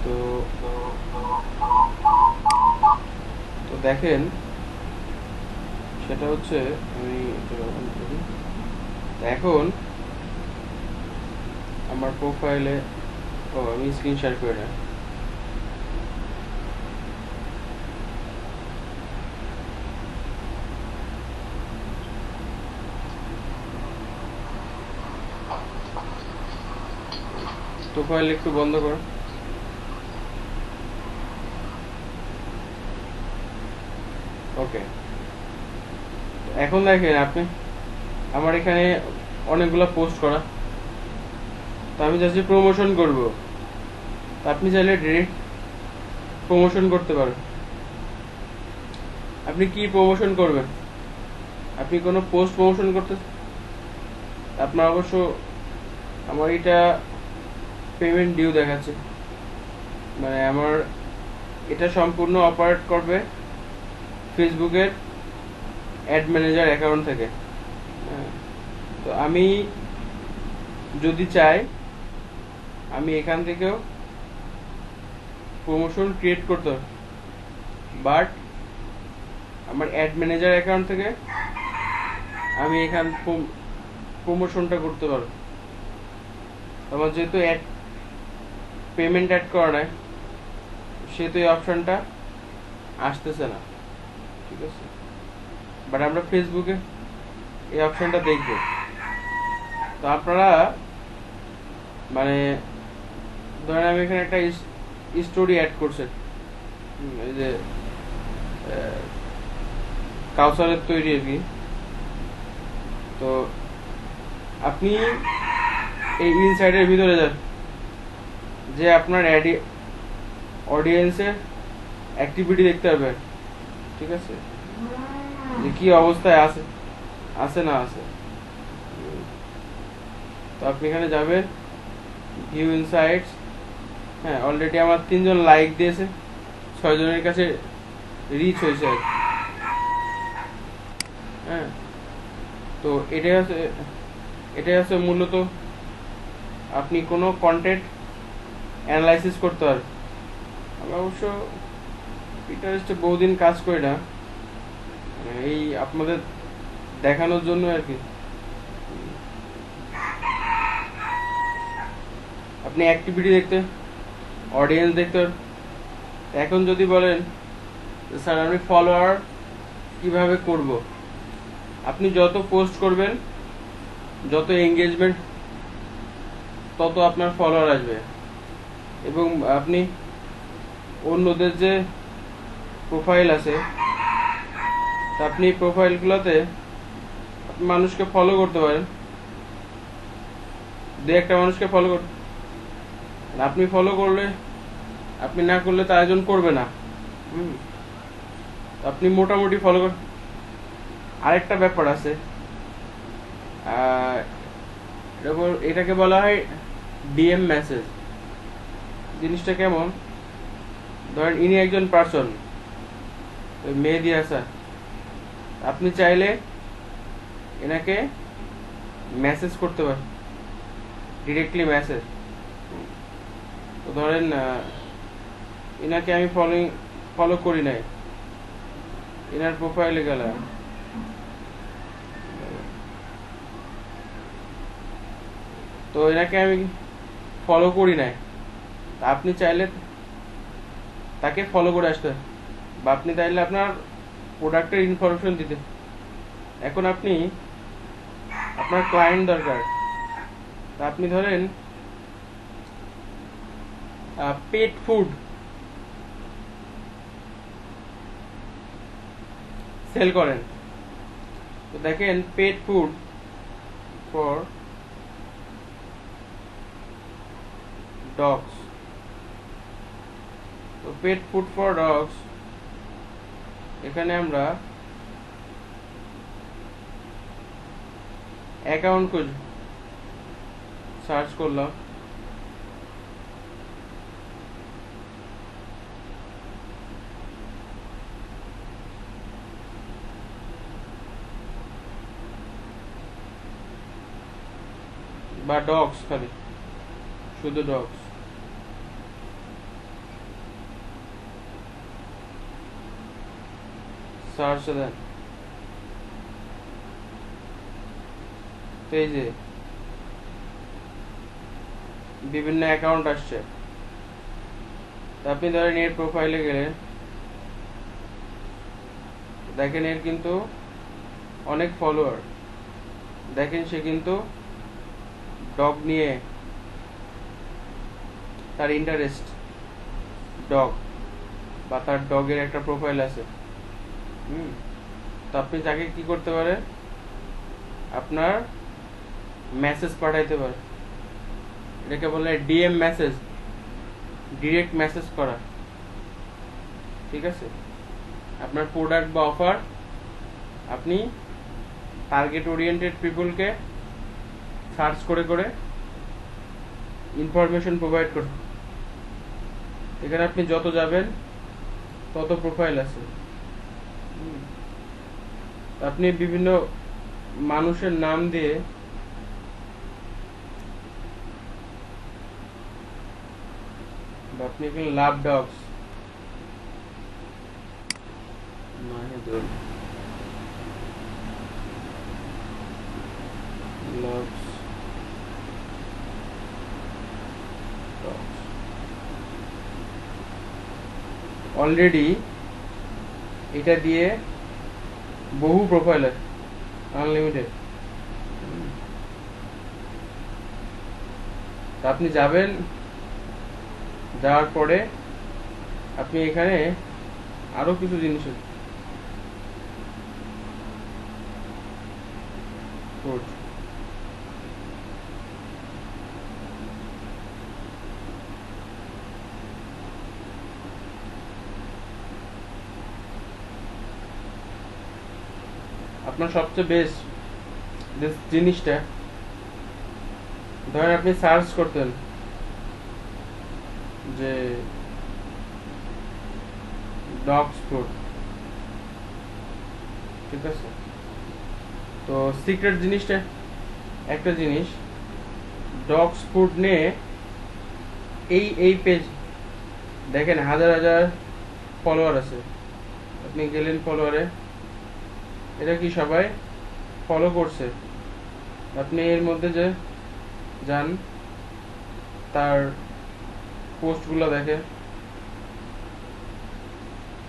Speaker 1: তো তো দেখেন সেটা হচ্ছে, আমি এখন আমার প্রোফাইলে আমি স্ক্রিন শেয়ার করে না, প্রোফাইল একটু বন্ধ করো। ওকে, এখন দেখেন আপনি আমার এখানে অনেকগুলো পোস্ট করা, তো আমি জাস্ট প্রমোশন করব, আপনি চাইলে ডিরেক্ট প্রমোশন করতে পারেন। আপনি কি প্রমোশন করবেন, আপনি কোনো পোস্ট প্রমোশন করতে, আপনার অবশ্য আমার এটা পেমেন্ট ডিউ দেখাচ্ছে, মানে আমার এটা সম্পূর্ণ অপারেট করবে ফেসবুকের অ্যাড ম্যানেজার অ্যাকাউন্ট থেকে। তো আমি যদি চাই আমি এখান থেকেও প্রমোশন ক্রিয়েট করতে, বাট আমার অ্যাড ম্যানেজার অ্যাকাউন্ট থেকে আমি এখান প্রমোশনটা করতে পারবো। আমার যেহেতু অ্যাড পেমেন্ট অ্যাড করা নাই, সেহেতু এই অপশনটা আসতেছে না, ঠিক আছে। বাট আমরা ফেসবুকে এই অপশনটা দেখব। তো আপনারা মানে ধরেন আমি এখানে একটা স্টোরি অ্যাড করছেন, এই যে কাউসারের তৈরি আর কি, তো আপনি এই ইনসাইডের ভিতরে যান, যে আপনার অডিয়েন্সের অ্যাক্টিভিটি দেখতে হবে, ঠিক আছে, যে কি অবস্থায় আছে না আছে। তো আপনি এখানে যাবেন ভিউ ইনসাইটস, হ্যাঁ অলরেডি আমার 3 জন লাইক দিয়েছে, 6 জনের কাছে রিচ হয়েছে আর কি। হ্যাঁ, তো এটাই হচ্ছে মূলত আপনি কোনো কন্টেন্ট অ্যানালাইসিস করতে পারবেন। আমি অবশ্য পিন্টারেস্টে বহুদিন কাজ করি না, এই আপনাদের দেখানোর জন্য আর কি। আপনি অ্যাক্টিভিটি দেখতে, অডিয়েন্স দেখতে, এখন যদি বলেন স্যার আমি ফলোয়ার কিভাবে করব, আপনি যত পোস্ট করবেন, যত এঙ্গেজমেন্ট, তত আপনার ফলোয়ার আসবে এবং আপনি অন্যদের যে প্রোফাইল আছে তা আপনি প্রোফাইলগুলোতে মানুষকে ফলো করতে পারেন, দু একটা মানুষকে ফলো করতে। আপনি ফলো করলে, আপনি না করলে তো আয়োজন করবে না। আপনি মোটামুটি ফলো কর। আরেকটা ব্যাপার আছে, এটাকে বলা হয় ডিএম মেসেজ। জিনিসটা কেমন, ধরেন ইনি একজন পার্সন, মেহেদী হাসান, আপনি চাইলে এনাকে মেসেজ করতে পারেন, ডিরেক্টলি মেসেজ। তো ধরেন এনাকে আমি ফলো করি নাই, এনার প্রোফাইলে গেলাম, তো এনাকে আমি ফলো করি নাই, তা আপনি চাইলে তাকে ফলো করে আসতে, বা আপনি চাইলে আপনার প্রোডাক্টের ইনফরমেশন দিতে। এখন আপনি, আপনার ক্লায়েন্ট দরকার, তা আপনি ধরেন পেট ফুড সেল করেন, তো দেখেন পেট ফুড ফর ডগস। তো পেট ফুড ফর ডগস, এখানে আমরা অ্যাকাউন্ট খুঁজ সার্চ করলাম, বা ডগস, খালি শুধু ডগস, সার্চ দেন, তো এই যে বিভিন্ন অ্যাকাউন্ট আসছে। আপনি ধরেন এর প্রোফাইলে গেলেন, দেখেন এর কিন্তু অনেক ফলোয়ার, দেখেন সে কিন্তু ডগ নিয়ে, তার ইন্টারেস্ট ডগ, বা তার ডগের একটা প্রোফাইল আছে। তো আপনি তাকে কি করতে পারেন, আপনার মেসেজ পাঠাইতে পারেন, এটাকে বলে ডিএম মেসেজ, ডিরেক্ট মেসেজ করা। ঠিক আছে, আপনার প্রোডাক্ট বা অফার আপনি টার্গেট ওরিয়েন্টেড পিপলকে সার্চ করে করে ইনফরমেশন প্রোভাইড করুন। এখানে আপনি যত যাবেন তত প্রোফাইল আছে, আপনি বিভিন্ন মানুষের নাম দিয়ে আপনি এখানে লাভ ডগস, অলরেডি এটা দিয়ে বহু প্রোফাইল আছে, আনলিমিটেড। আপনি যাবেন, যাওয়ার পরে আপনি এখানে আরো কিছু জিনিস আছে, আপনার সবচেয়ে বেস্ট জিনিসটা, ধরেন আপনি সার্চ করতেন যে ডগস ফুড, ঠিক আছে, তো সিক্রেট জিনিসটা একটা জিনিস, ডগস ফুড নিয়ে এই পেজ দেখেন হাজার হাজার ফলোয়ার আছে, আপনি গেলেন ফলোয়ারে, এটা কি সবাই ফলো করছে, আপনি এর মধ্যে যে যান, তার পোস্টগুলো দেখে,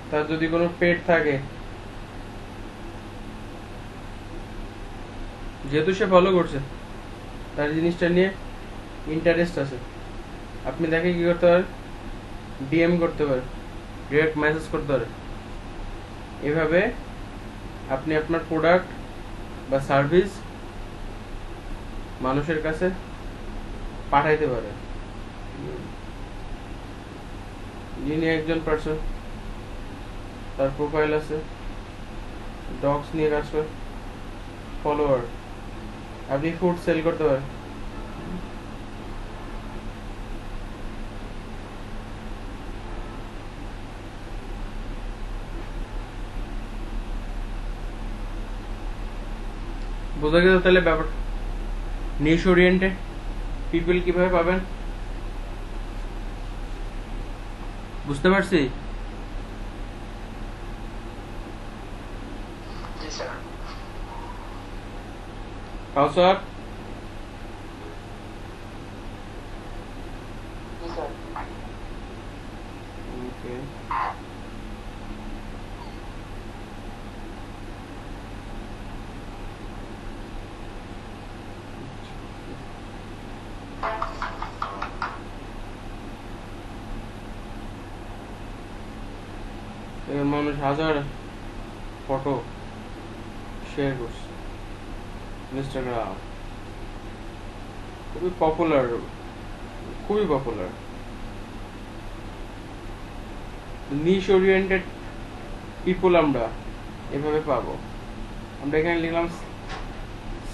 Speaker 1: তার যদি কোনো পেট থাকে, যেহেতু সে ফলো করছে, তার জিনিসটা নিয়ে ইন্টারেস্ট আছে, আপনি তাকে কি করতে পারেন, ডিএম করতে পারেন, ডিরেক্ট মেসেজ করতে পারেন। এভাবে আপনি আপনার প্রোডাক্ট বা সার্ভিস মানুষের কাছে পাঠাইতে পারেন। যিনি একজন পার্সন, তার প্রোফাইল আছে, ডগস নিয়ে কাজ করে, ফলোয়ার, আপনি ফুড সেল করতে পারেন। বোঝা গেল তাহলে ব্যাপার। নিশ ওরিয়েন্টেড পিপল কিভাবে পাবেন বুঝতে পারছি। কাউসার, ওকে, মানুষ হাজার ফটো শেয়ার করছে ইনস্টাগ্রাম, খুবই পপুলার, খুবই পপুলার। নিশ ওরিয়েন্টেড পিপল আমরা এভাবে পাবো। আমরা এখানে লিখলাম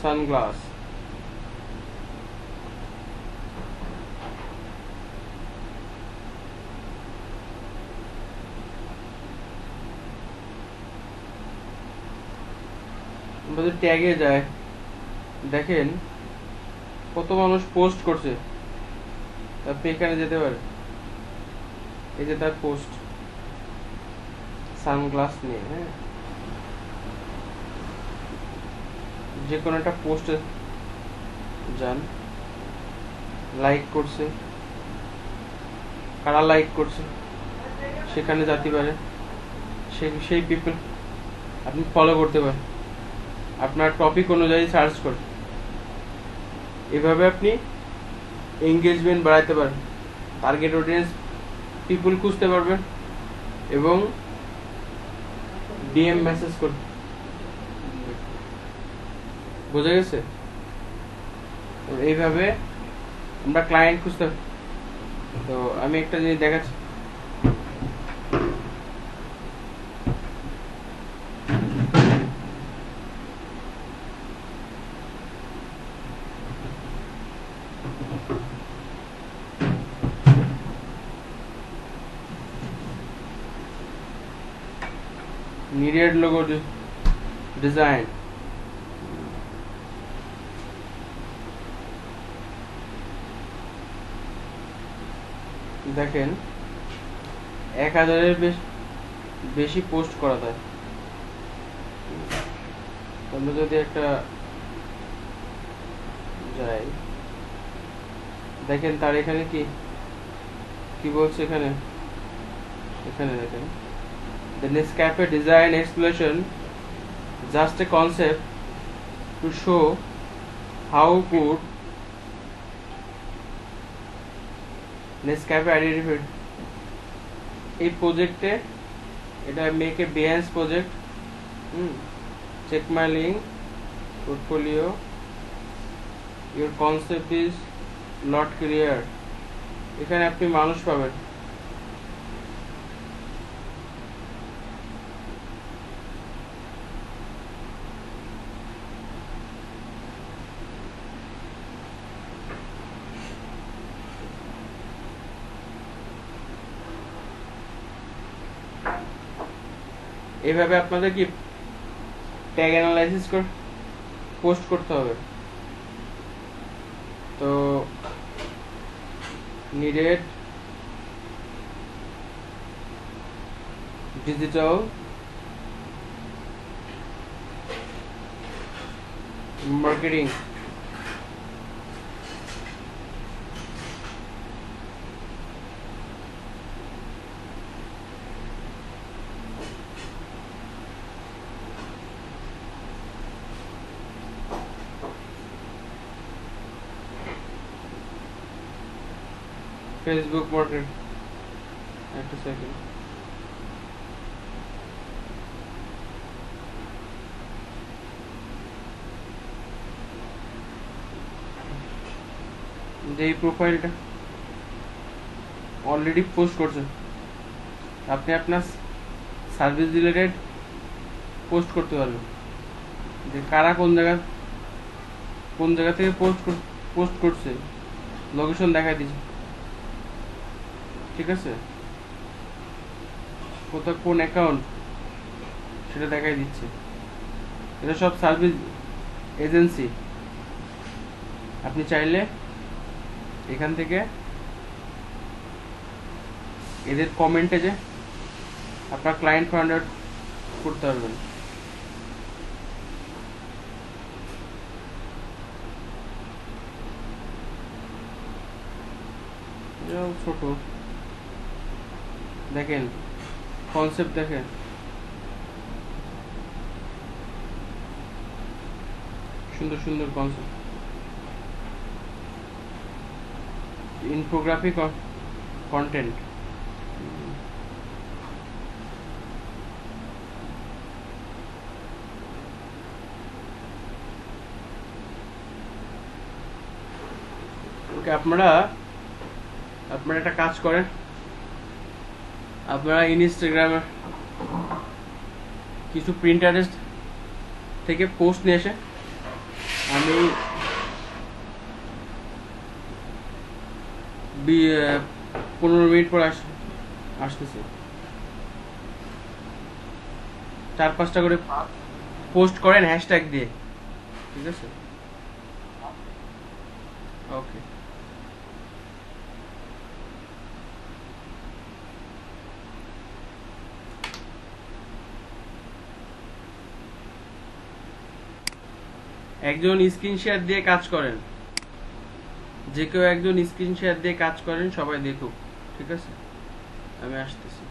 Speaker 1: সানগ্লাস, আমরা যদি ট্যাগে যায় দেখেন কত মানুষ পোস্ট করছে, আপনি এখানে যেতে পারেন, এই যে তার পোস্ট সানগ্লাস নিয়ে, হ্যাঁ, যে কোনো একটা পোস্টে যান, লাইক করছে, কারা লাইক করছে সেখানে যেতে পারে, সেই পিপল আপনি ফলো করতে পারেন, আপনার টপিক অনুযায়ী সার্চ করে এভাবে আপনি এঙ্গেজমেন্ট বাড়াতে পারেন, টার্গেট অডিয়েন্স পিপল খুঁজতে পারবেন এবং ডিএম মেসেজ করবেন। বোঝা গেছে? এইভাবে আমরা ক্লায়েন্ট খুঁজতে। তো আমি একটা জিনিস দেখাচ্ছি, needed logo design, দেখেন 1000-এর বেশি পোস্ট করা যায়। আমরা যদি একটা যাই দেখেন তার এখানে কি বলছে, এখানে দেখেন, the Nescafe design exploration just a concept to show how good Nescafe identified। এই প্রজেক্টে এটা make a Behance project, check my link portfolio, your concept is not clear. এখানে আপনি মানুষ পাবেন, এইভাবে আপনাদের কি ট্যাগ অ্যানালাইসিস করে পোস্ট করতে হবে। তো needed digital marketing, Facebook market, একটা সেকেন্ড, যে এই প্রোফাইলটা অলরেডি পোস্ট করছেন, আপনি আপনার সার্ভিস রিলেটেড পোস্ট করতে পারবেন, যে কারা কোন জায়গা থেকে পোস্ট করছে, লোকেশন দেখাই দিচ্ছে, ঠিক আছে, কোথাও কোন অ্যাকাউন্ট সেটা দেখাই দিচ্ছে। এটা সব সার্ভিস এজেন্সি। আপনি চাইলে এখান থেকে এদের কমেন্টে যে আপনার ক্লায়েন্ট ফাইন্ড আউট করতে পারবেন। ছোট দেখেন, কনসেপ্ট দেখেন, সুন্দর সুন্দর কনসেপ্ট, ইনফোগ্রাফিক কন্টেন্ট। ওকে, আপনারা একটা কাজ করেন, আপনারা ইনস্টাগ্রামে কিছু প্রিন্টারেস্ট থেকে পোস্ট নিয়ে এসে, আমি 15 মিনিট পর আসতেছি, 4-5টা করে পোস্ট করেন হ্যাশট্যাগ দিয়ে, ঠিক আছে? ওকে। একজন স্ক্রিন শেয়ার দিয়ে কাজ করেন, যে কেউ একজন স্ক্রিন শেয়ার দিয়ে কাজ করেন, সবাই দেখুক, ঠিক আছে? আমি আসতেছি।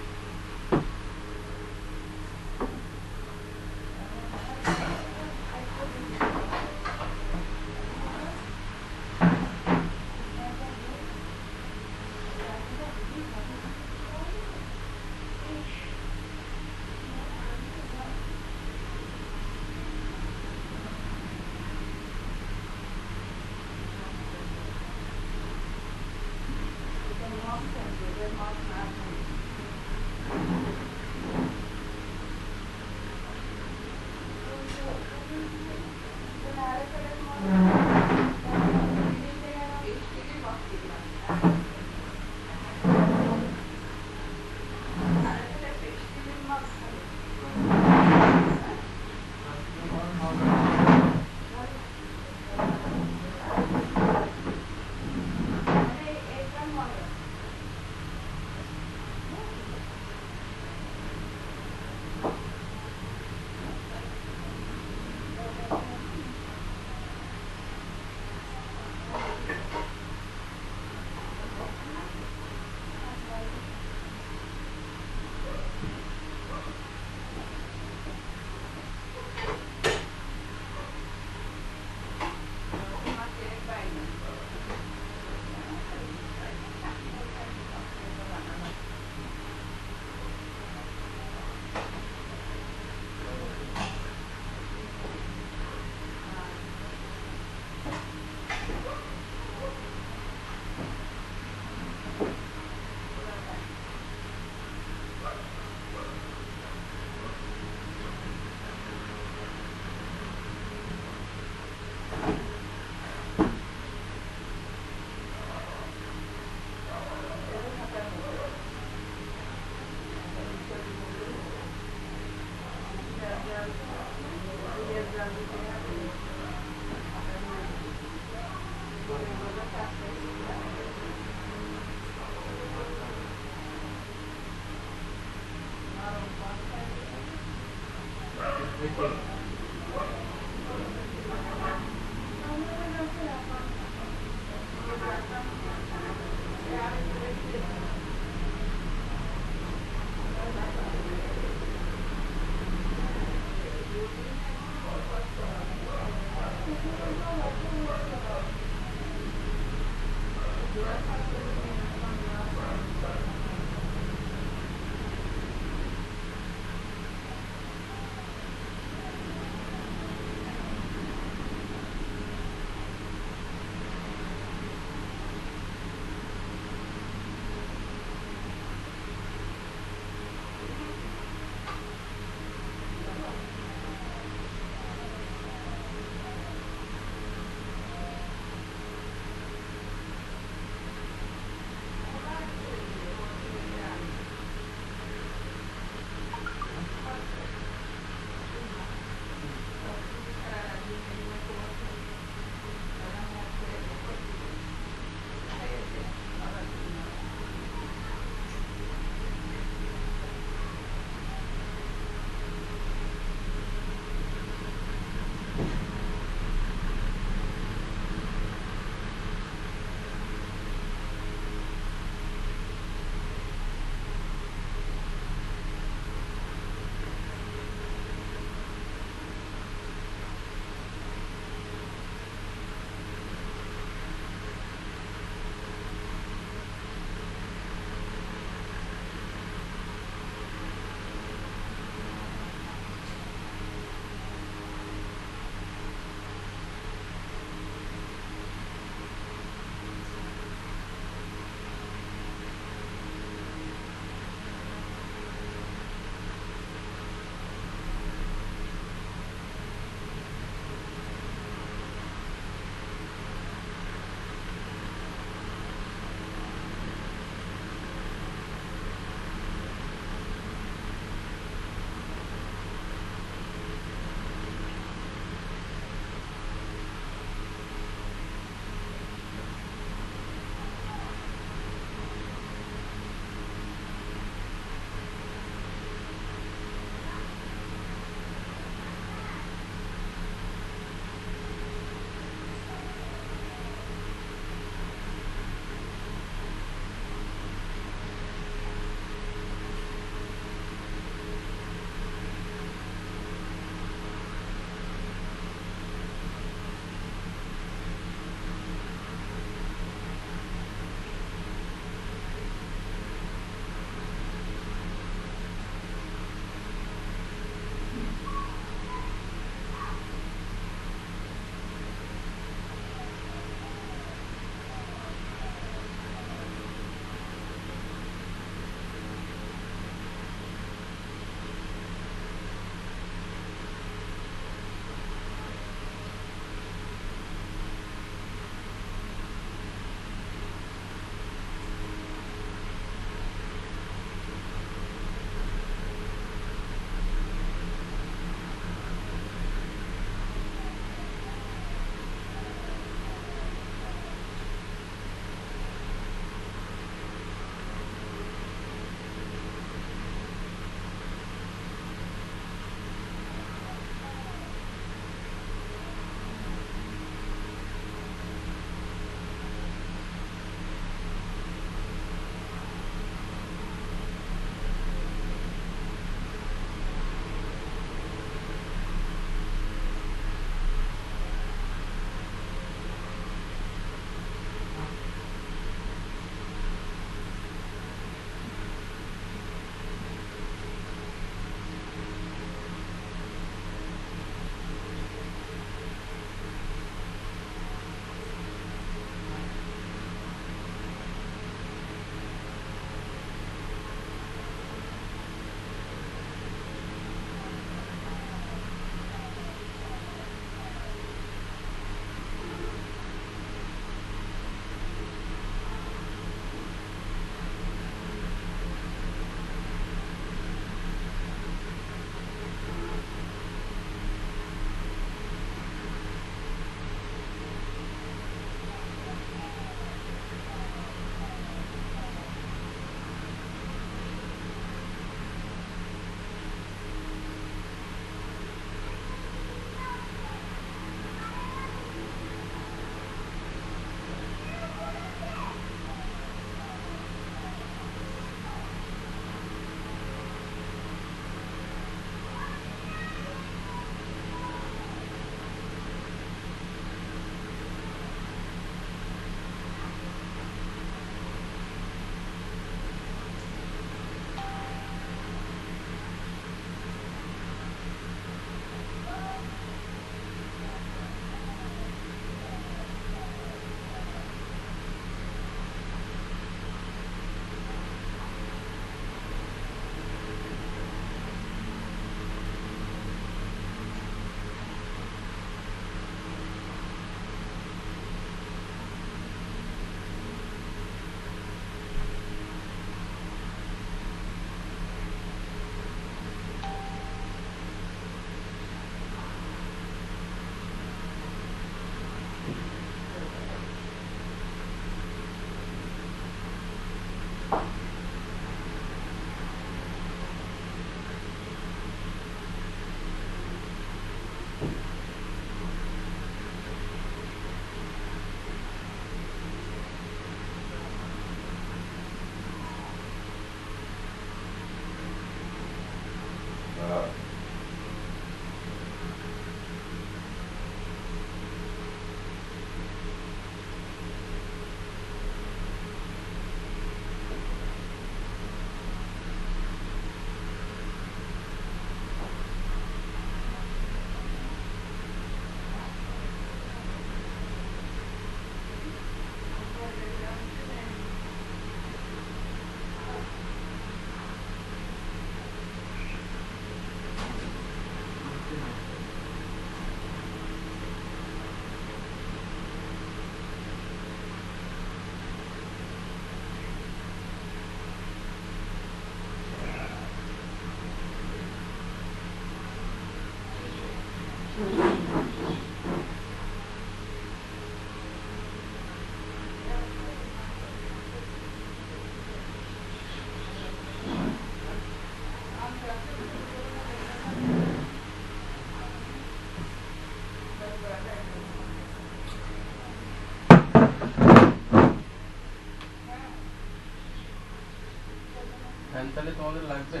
Speaker 1: ফ্যান তাহলে তোমাদের লাগবে?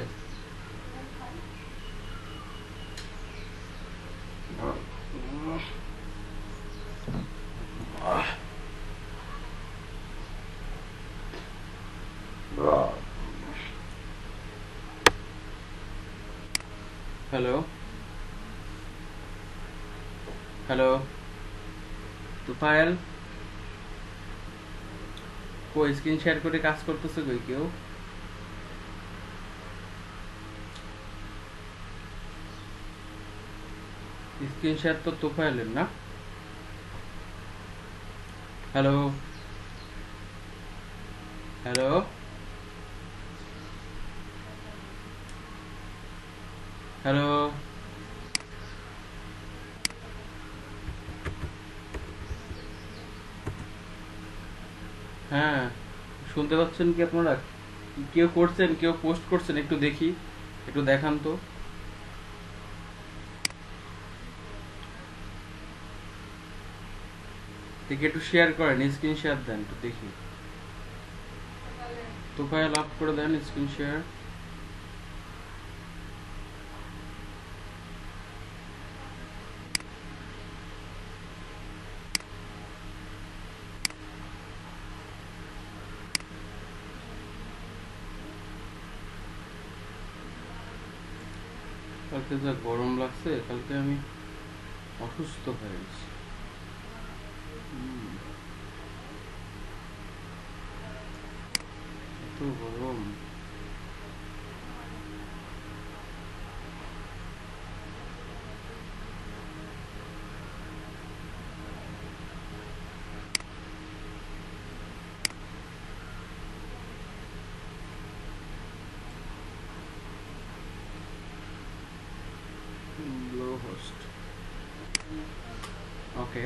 Speaker 1: হ্যালো হ্যালো তুফাইল, কই স্ক্রিন শেয়ার করে কাজ করতেছে কই কেউ? স্ক্রিন শেয়ার তো তুফাইলের না? হ্যালো হ্যালো হ্যালো হ্যাঁ, শুনতে পাচ্ছেন কি আপনারা? কেউ করছেন, কেউ পোস্ট করছেন, একটু দেখি, একটু দেখান তো। দেখি একটু শেয়ার করেন, স্ক্রিন শেয়ার দেন একটু দেখি। তুফাইল অফ করে দেন স্ক্রিন শেয়ার। কালকে যা গরম লাগছে, কালকে আমি অসুস্থ হয়ে গেছি। এত গরম। লো হোস্ট, ওকে,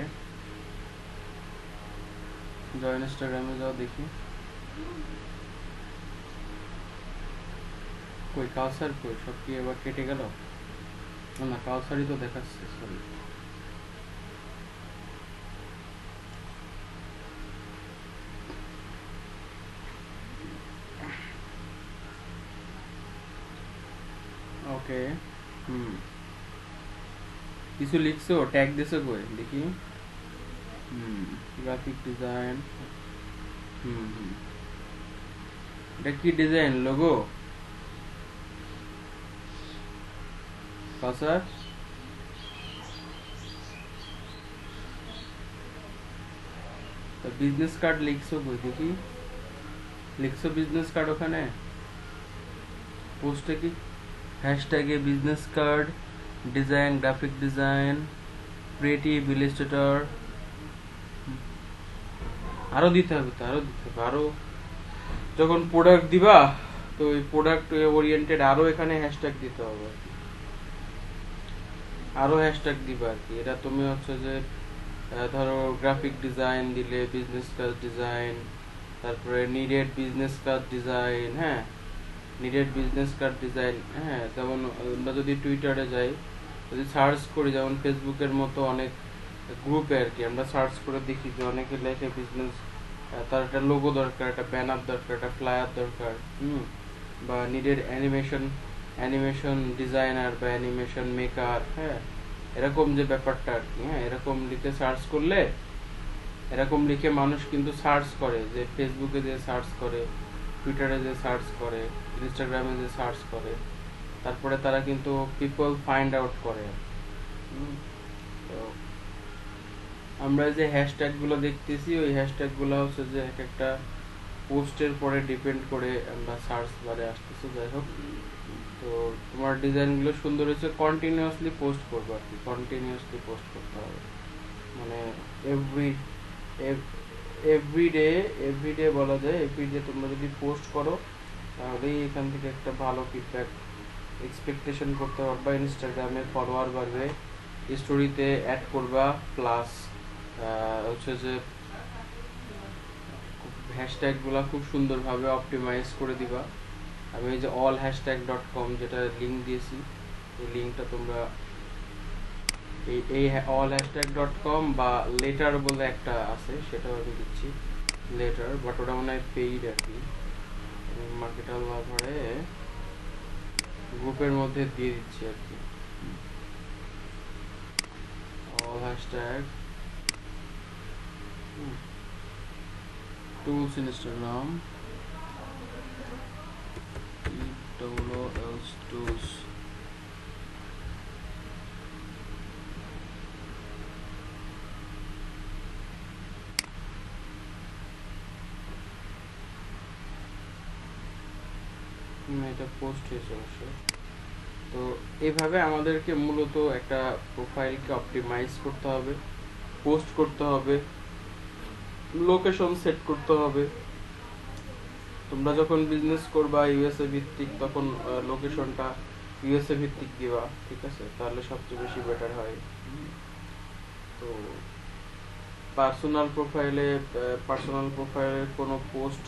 Speaker 1: যাও ইনস্টাগ্রামে যাও দেখি। কই কাউসার কই? সব কি এবার কেটে গেল? না, কাউসারই তো দেখাচ্ছে, সরি। ওকে, কিছু লিখছো, ট্যাগ দিছো কই দেখি? Graphic design. হুম, এটা কি design? Logo? Kausar, business card লিখছো কই দেখি? লিখছো বিজনেস কার্ড ওখানে? পোস্টে কি হ্যাশট্যাগে business card design, graphic design, creative illustrator, আরো দিতে হবে তো, আরো দিতে হবে, আরো যখন প্রোডাক্ট দিবা তো ওই প্রোডাক্ট ওরিয়েন্টেড আরো এখানে হ্যাশট্যাগ দিতে হবে, আরো হ্যাশট্যাগ দিবা আর কি। এটা তুমি হচ্ছে যে ধরো গ্রাফিক ডিজাইন দিলে বিজনেস কার্ড ডিজাইন, তারপরে নিডেড বিজনেস কার্ড ডিজাইন, হ্যাঁ নিডেড বিজনেস কার্ড ডিজাইন, হ্যাঁ। যেমন আমরা যদি টুইটারে যাই, যদি সার্চ করি, যেমন ফেসবুকের মতো অনেক গ্রুপে আর কি, আমরা সার্চ করে দেখি যে অনেকে লেখে বিজনেস, তার একটা লোগো দরকার, একটা ব্যানার দরকার, একটা ফ্লায়ার দরকার, বা নিডেড অ্যানিমেশন ডিজাইনার বা অ্যানিমেশন মেকার, হ্যাঁ এরকম যে ব্যাপারটা আর কি। হ্যাঁ, এরকম লিখে সার্চ করলে, এরকম লিখে মানুষ কিন্তু সার্চ করে, যে ফেসবুকে যে সার্চ করে, টুইটারে যে সার্চ করে, ইনস্টাগ্রামে যে সার্চ করে, তারপরে তারা কিন্তু পিপল ফাইন্ড আউট করে। তো আমরা যে হ্যাশট্যাগ গুলো দেখতেছি, ওই হ্যাশট্যাগ গুলো হচ্ছে যে এক একটা পোস্টের পরে ডিপেন্ড করে আমরা সার্চ বারে আসতেছে। যাই হোক, তো তোমার ডিজাইন গুলো সুন্দর হয়েছে, কন্টিনিউয়াসলি পোস্ট করবো আর কি, কন্টিনিউয়াসলি পোস্ট করতে হবে, মানে এভরি এভরিডে বলা যায়, এভরিডে তোমরা যদি পোস্ট করো তাহলেই এখান থেকে একটা ভালো ফিডব্যাক এক্সপেকটেশন করতে পারবা। ইনস্টাগ্রামে ফলোয়ার বাড়বে, স্টোরিতে অ্যাড করবা, প্লাস হচ্ছে যে হ্যাশট্যাগ গুলা খুব সুন্দরভাবে অপটিমাইজ করে দিবা। আমি এই যে allhashtag.com যেটা লিঙ্ক দিয়েছি, এই লিঙ্কটা তোমরা এই allhashtag.com বা লেটার বলে একটা আছে, সেটাও আমি দিচ্ছি, লেটার, বাট ওটা মনে হয় পেইড আর কি, মার্কেটাল লাভারে গ্রুপের মধ্যে দিয়ে দিচ্ছি আর কি, all hashtag tools Instagram tools। এটা পোস্ট হয়েছে অবশ্যই। তো এইভাবে আমাদেরকে মূলত একটা প্রোফাইলকে অপটিমাইজ করতে হবে, পোস্ট করতে হবে, লোকেশন সেট করতে হবে। তোমরা যখন বিজনেস করবা ইউএসএ ভিত্তিক, তখন লোকেশনটা ইউএসএ ভিত্তিক দিবা, ঠিক আছে? তাহলে সবচেয়ে বেশি বেটার হয়। তো পার্সোনাল প্রোফাইলের কোনো পোস্ট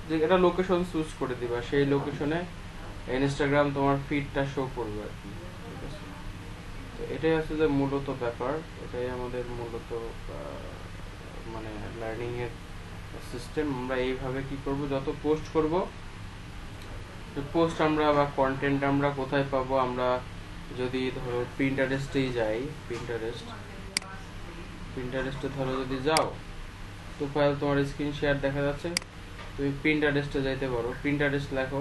Speaker 1: যে এটা লোকেশন চুজ করে দিবা, সেই লোকেশনে ইনস্টাগ্রাম তোমার ফিডটা শো করবে আর কি, ঠিক আছে? তো এটাই হচ্ছে যে মূলত ব্যাপার, এটাই আমাদের মূলত মানে লার্নিং এর সিস্টেম। আমরা এইভাবে কি করব, যত পোস্ট করব, পোস্ট আমরা বা কন্টেন্ট আমরা কোথায় পাবো, আমরা যদি ধরো পিন্টারেস্টেই যাই, পিন্টারেস্টে ধরো যদি যাও, প্রোফাইল তোমার স্ক্রিন শেয়ার দেখা যাচ্ছে, তুমি পিন্টারেস্টে যাইতে পারো, পিন্টারেস্ট লেখো,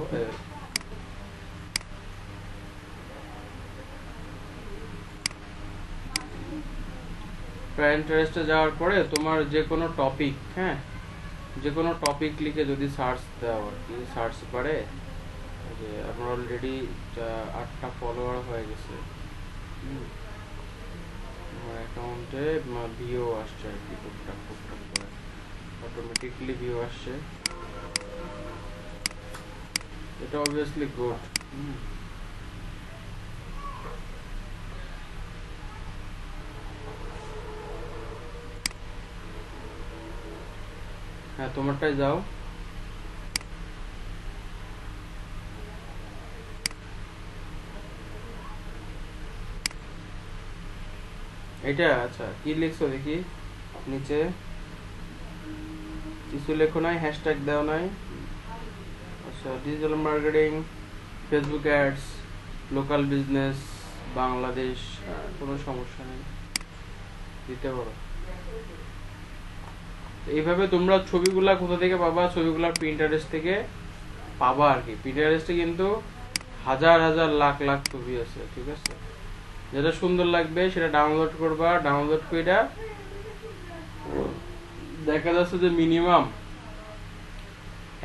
Speaker 1: পিন্টারেস্টে যাওয়ার পরে তোমার যে কোনো টপিক, হ্যাঁ, যে কোনো টপিক লিখে যদি সার্চ দাও আর কি, সার্চ বারে, যে আমার অলরেডি 8টা ফলোয়ার হয়ে গেছে, আমার অ্যাকাউন্টে ভিউ আসছে আর কি, টুকটাক করে অটোমেটিকলি ভিউ আসছে, এটা অবভিয়াসলি গুড। হ্যাঁ, তোমারটাই যাও। এটা আচ্ছা, কি লিখছো দেখি নিচে? কিছু লেখো নাই, হ্যাশট্যাগ দেওয়া নাই। আচ্ছা, digital marketing, Facebook ads, local business, Bangladesh, কোনো সমস্যা নেই, দিতে পারো। এইভাবে তোমরা ছবিগুলা কোথা থেকে পাবা? ছবিগুলা পিন্টারেস্ট থেকে পাবা আর কি। পিন্টারেস্টে কিন্তু হাজার হাজার লাখ লাখ ছবি আছে, ঠিক আছে? যেটা সুন্দর লাগবে সেটা ডাউনলোড করবা, ডাউনলোড করে দেখা যাচ্ছে যে মিনিমাম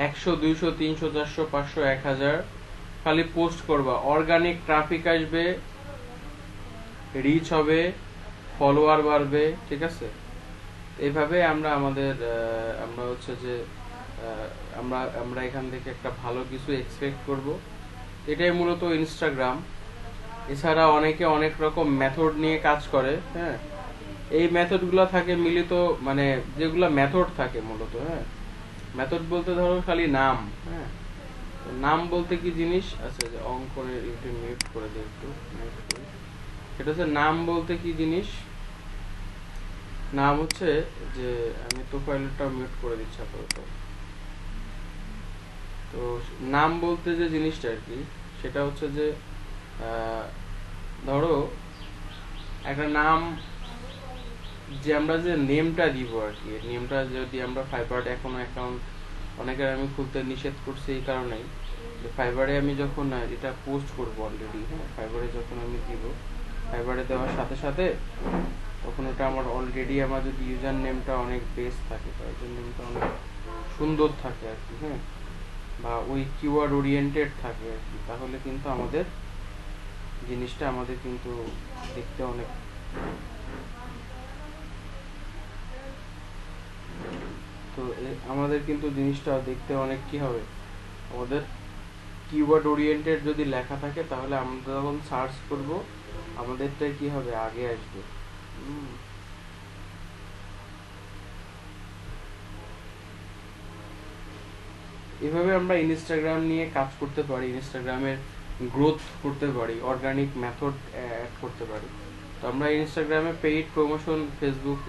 Speaker 1: 100, 200, 300, 400, 500, 1000 খালি পোস্ট করবা, অর্গানিক ট্রাফিক আসবে, রিচ হবে, ফলোয়ার বাড়বে, ঠিক আছে? এইভাবে আমরা আমরা হচ্ছে যে আমরা এখান থেকে একটা ভালো কিছু এক্সপেক্ট করব। এটাই মূলত ইনস্টাগ্রাম। এছাড়া অনেকে অনেক রকম মেথড নিয়ে কাজ করে, হ্যাঁ, এই মেথডগুলো থাকে মিলিত, মানে যেগুলো মেথড থাকে মূলত, হ্যাঁ, মেথড বলতে ধরো খালি নাম, হ্যাঁ, নাম বলতে কি জিনিস, আচ্ছা যে অঙ্কনের একটু মিউট করে দিই, একটু মিউট করি। সেটা হচ্ছে নাম বলতে কি জিনিস, নাম হচ্ছে যে, আমি প্রোফাইলটা মিউট করে দিচ্ছি আপাতত। তো নাম বলতে যে জিনিসটা আর কি, সেটা হচ্ছে যে ধরো একটা নাম, যে আমরা যে নেমটা দিব আর কি, নেমটা যদি আমরা ফাইবারে, এখনো অ্যাকাউন্ট অনেকের আমি খুলতে নিষেধ করছি এই কারণেই, যে ফাইবারে আমি যখন এটা পোস্ট করবো অলরেডি, হ্যাঁ, ফাইবারে যখন আমি দিব, ফাইবারে দেওয়ার সাথে সাথে তখন এটা আমার অলরেডি, আমার যদি ইউজার নেমটা অনেক বেস থাকে, বা ইউজার নেমটা অনেক সুন্দর থাকে আর কি, হ্যাঁ, বা ওই কিওয়ার্ড ওরিয়েন্টেড থাকে আর কি, তাহলে কিন্তু আমাদের জিনিসটা আমাদের কিন্তু দেখতে অনেক, তো আমাদের কিন্তু জিনিসটা দেখতে অনেক কি হবে, আমাদের কিওয়ার্ড ওরিয়েন্টেড যদি লেখা থাকে, তাহলে আমরা যখন সার্চ করব আমাদেরটা কি হবে, আগে আসবে। এভাবে আমরা ইনস্টাগ্রাম নিয়ে কাজ করতে পারি, ইনস্টাগ্রামের গ্রোথ করতে পারি, অর্গানিক মেথড অ্যাড করতে পারি। তো আমরা ইনস্টাগ্রামে পেইড প্রমোশন ফেসবুক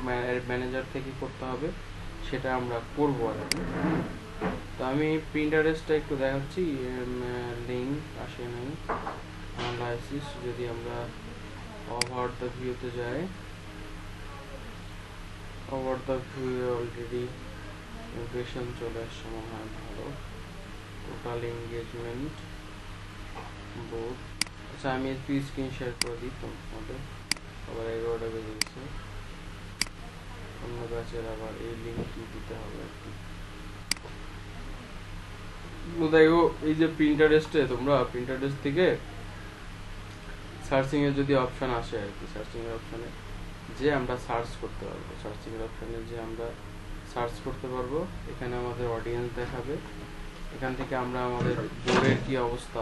Speaker 1: ম্যানেজার থেকে করতে হবে, সেটা আমরা করবো আর কি। তো আমি প্রিন্টারেস্টটা একটু দেখাচ্ছি, লিঙ্ক আসে নাই, অ্যানালাইসিস যদি আমরা ওভার দ্য ভিউতে যাই, over the view already impression চলে আসছে মনে হয় ভালো, টোটাল এঙ্গেজমেন্ট বোর্ড। আচ্ছা আমি একটু স্ক্রিন শেয়ার করে দিই তোমাদের, আবার 11টা বেজে গেছে, অন্য ব্যাচের আবার এই লিঙ্কটি দিতে হবে আর কি। দেখো এই যে প্রিন্টারেস্টে তোমরা প্রিন্টারেস্ট থেকে সার্চিং এর যদি অপশন আসে আর কি, সার্চিং এর অপশনে যে আমরা সার্চ করতে পারবো, সার্চিং এর অপশনে যে আমরা সার্চ করতে পারবো, এখানে আমাদের অডিয়েন্স দেখাবে, এখান থেকে আমরা আমাদের বোর্ডের কি অবস্থা,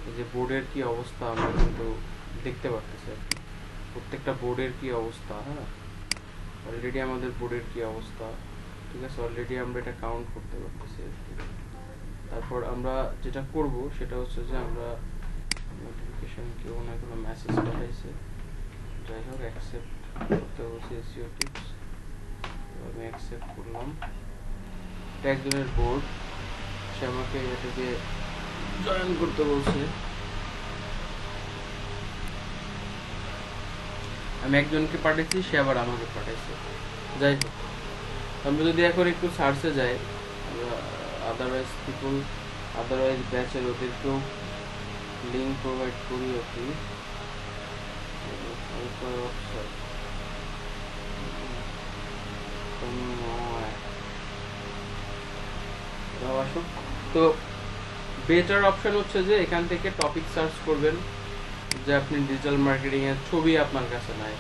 Speaker 1: এই যে বোর্ডের কি অবস্থা আমরা কিন্তু দেখতে পারতেছি আর কি, প্রত্যেকটা বোর্ডের কি অবস্থা। হ্যাঁ অলরেডি আমাদের বোর্ডের কি অবস্থা, ঠিক আছে, অলরেডি আমরা এটা কাউন্ট করতে পারতেছি আর কি। তারপর আমরা যেটা করব সেটা হচ্ছে যে আমরা নোটিফিকেশন কেউ না কোনো মেসেজ পাঠাইছে, যাই হোক অ্যাকসেপ্ট করতে বলছি এসইও টিপস, আমি অ্যাকসেপ্ট করলাম। এটা একজনের বোর্ড, সে আমাকে এটাকে জয়েন করতে বলছে, আমি একজনকে পাঠাইছি, সে আবার আমাকে পাঠাইছে। যাই হোক আমরা যদি এখন একটু সার্চে যাই, আদারওয়াইজ পিপল, আদারওয়াইজ ব্যাচের ওদেরকেও লিঙ্ক প্রোভাইড করি আর কি। তো বেটার অপশন হচ্ছে যে এখান থেকে টপিক সার্চ করবেন, যে আপনি ডিজিটাল মার্কেটিং এর ছবি আপনার কাছে নাই,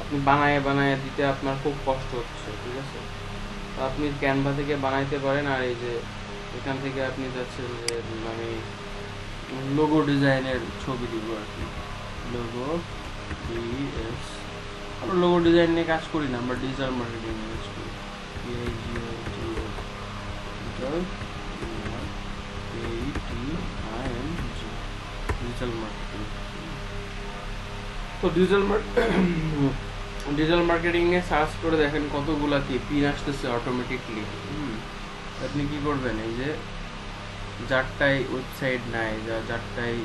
Speaker 1: আপনি বানায় বানায় দিতে আপনার খুব কষ্ট হচ্ছে, ঠিক আছে, তো আপনি ক্যানভা থেকে বানাইতে পারেন। আর এই যে এখান থেকে আপনি যাচ্ছেন যে আমি লোগো ডিজাইনের ছবি দিব আর কি, লোগো ডিএস, আমরা লোগো ডিজাইন নিয়ে কাজ করি না, আমরা ডিজিটাল মার্কেটিং নিয়ে কাজ করি, ডিজিটাল মার্কেটিং। তো ডিজিটাল মার্কেটিং এ সার্চ করে দেখেন কতগুলা কি পিন আসতেছে অটোমেটিকলি। আপনি কি করবেন, এই যে যারটাই ওয়েবসাইট নাই, যারটাই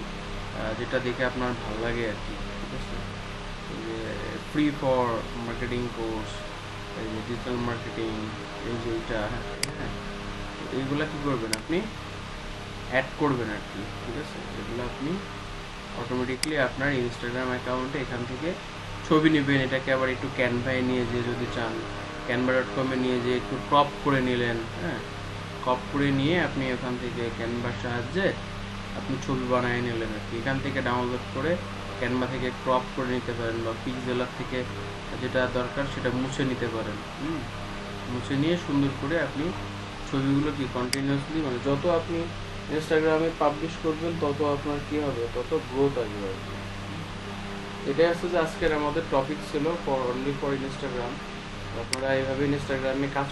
Speaker 1: যেটা দেখে আপনার ভালো লাগে আর কি, ঠিক আছে, এই যে ফ্রি ফর মার্কেটিং কোর্স, এই যে ডিজিটাল মার্কেটিং, এই যে এইটা, হ্যাঁ এইগুলা কি করবেন আপনি অ্যাড করবেন আর কি, ঠিক আছে, এগুলো আপনি অটোমেটিকলি আপনার ইনস্টাগ্রাম অ্যাকাউন্টে এখান থেকে ছবি নেবেন, এটাকে আবার একটু ক্যানভায় নিয়ে যে যদি চান canva.com-এ নিয়ে যে একটু ক্রপ করে নিলেন, হ্যাঁ ক্রপ করে নিয়ে আপনি ওখান থেকে ক্যানভার সাহায্যে আপনি ছবি বানিয়ে নিলেন আর কি, এখান থেকে ডাউনলোড করে ক্যানভা থেকে ক্রপ করে নিতে পারেন, বা পিক্সেলার থেকে যেটা দরকার সেটা মুছে নিতে পারেন। মুছে নিয়ে সুন্দর করে আপনি ছবিগুলো কি কন্টিনিউয়াসলি, মানে যত আপনি ইনস্টাগ্রামে পাবলিশ করবেন তত আপনার কি হবে, তত গ্রোথ আসবে আর কি। এটাই হচ্ছে যে আজকের আমাদের টপিক ছিল, ফর অনলি ফর ইনস্টাগ্রাম। আপনারা এইভাবে ইনস্টাগ্রামে কাজ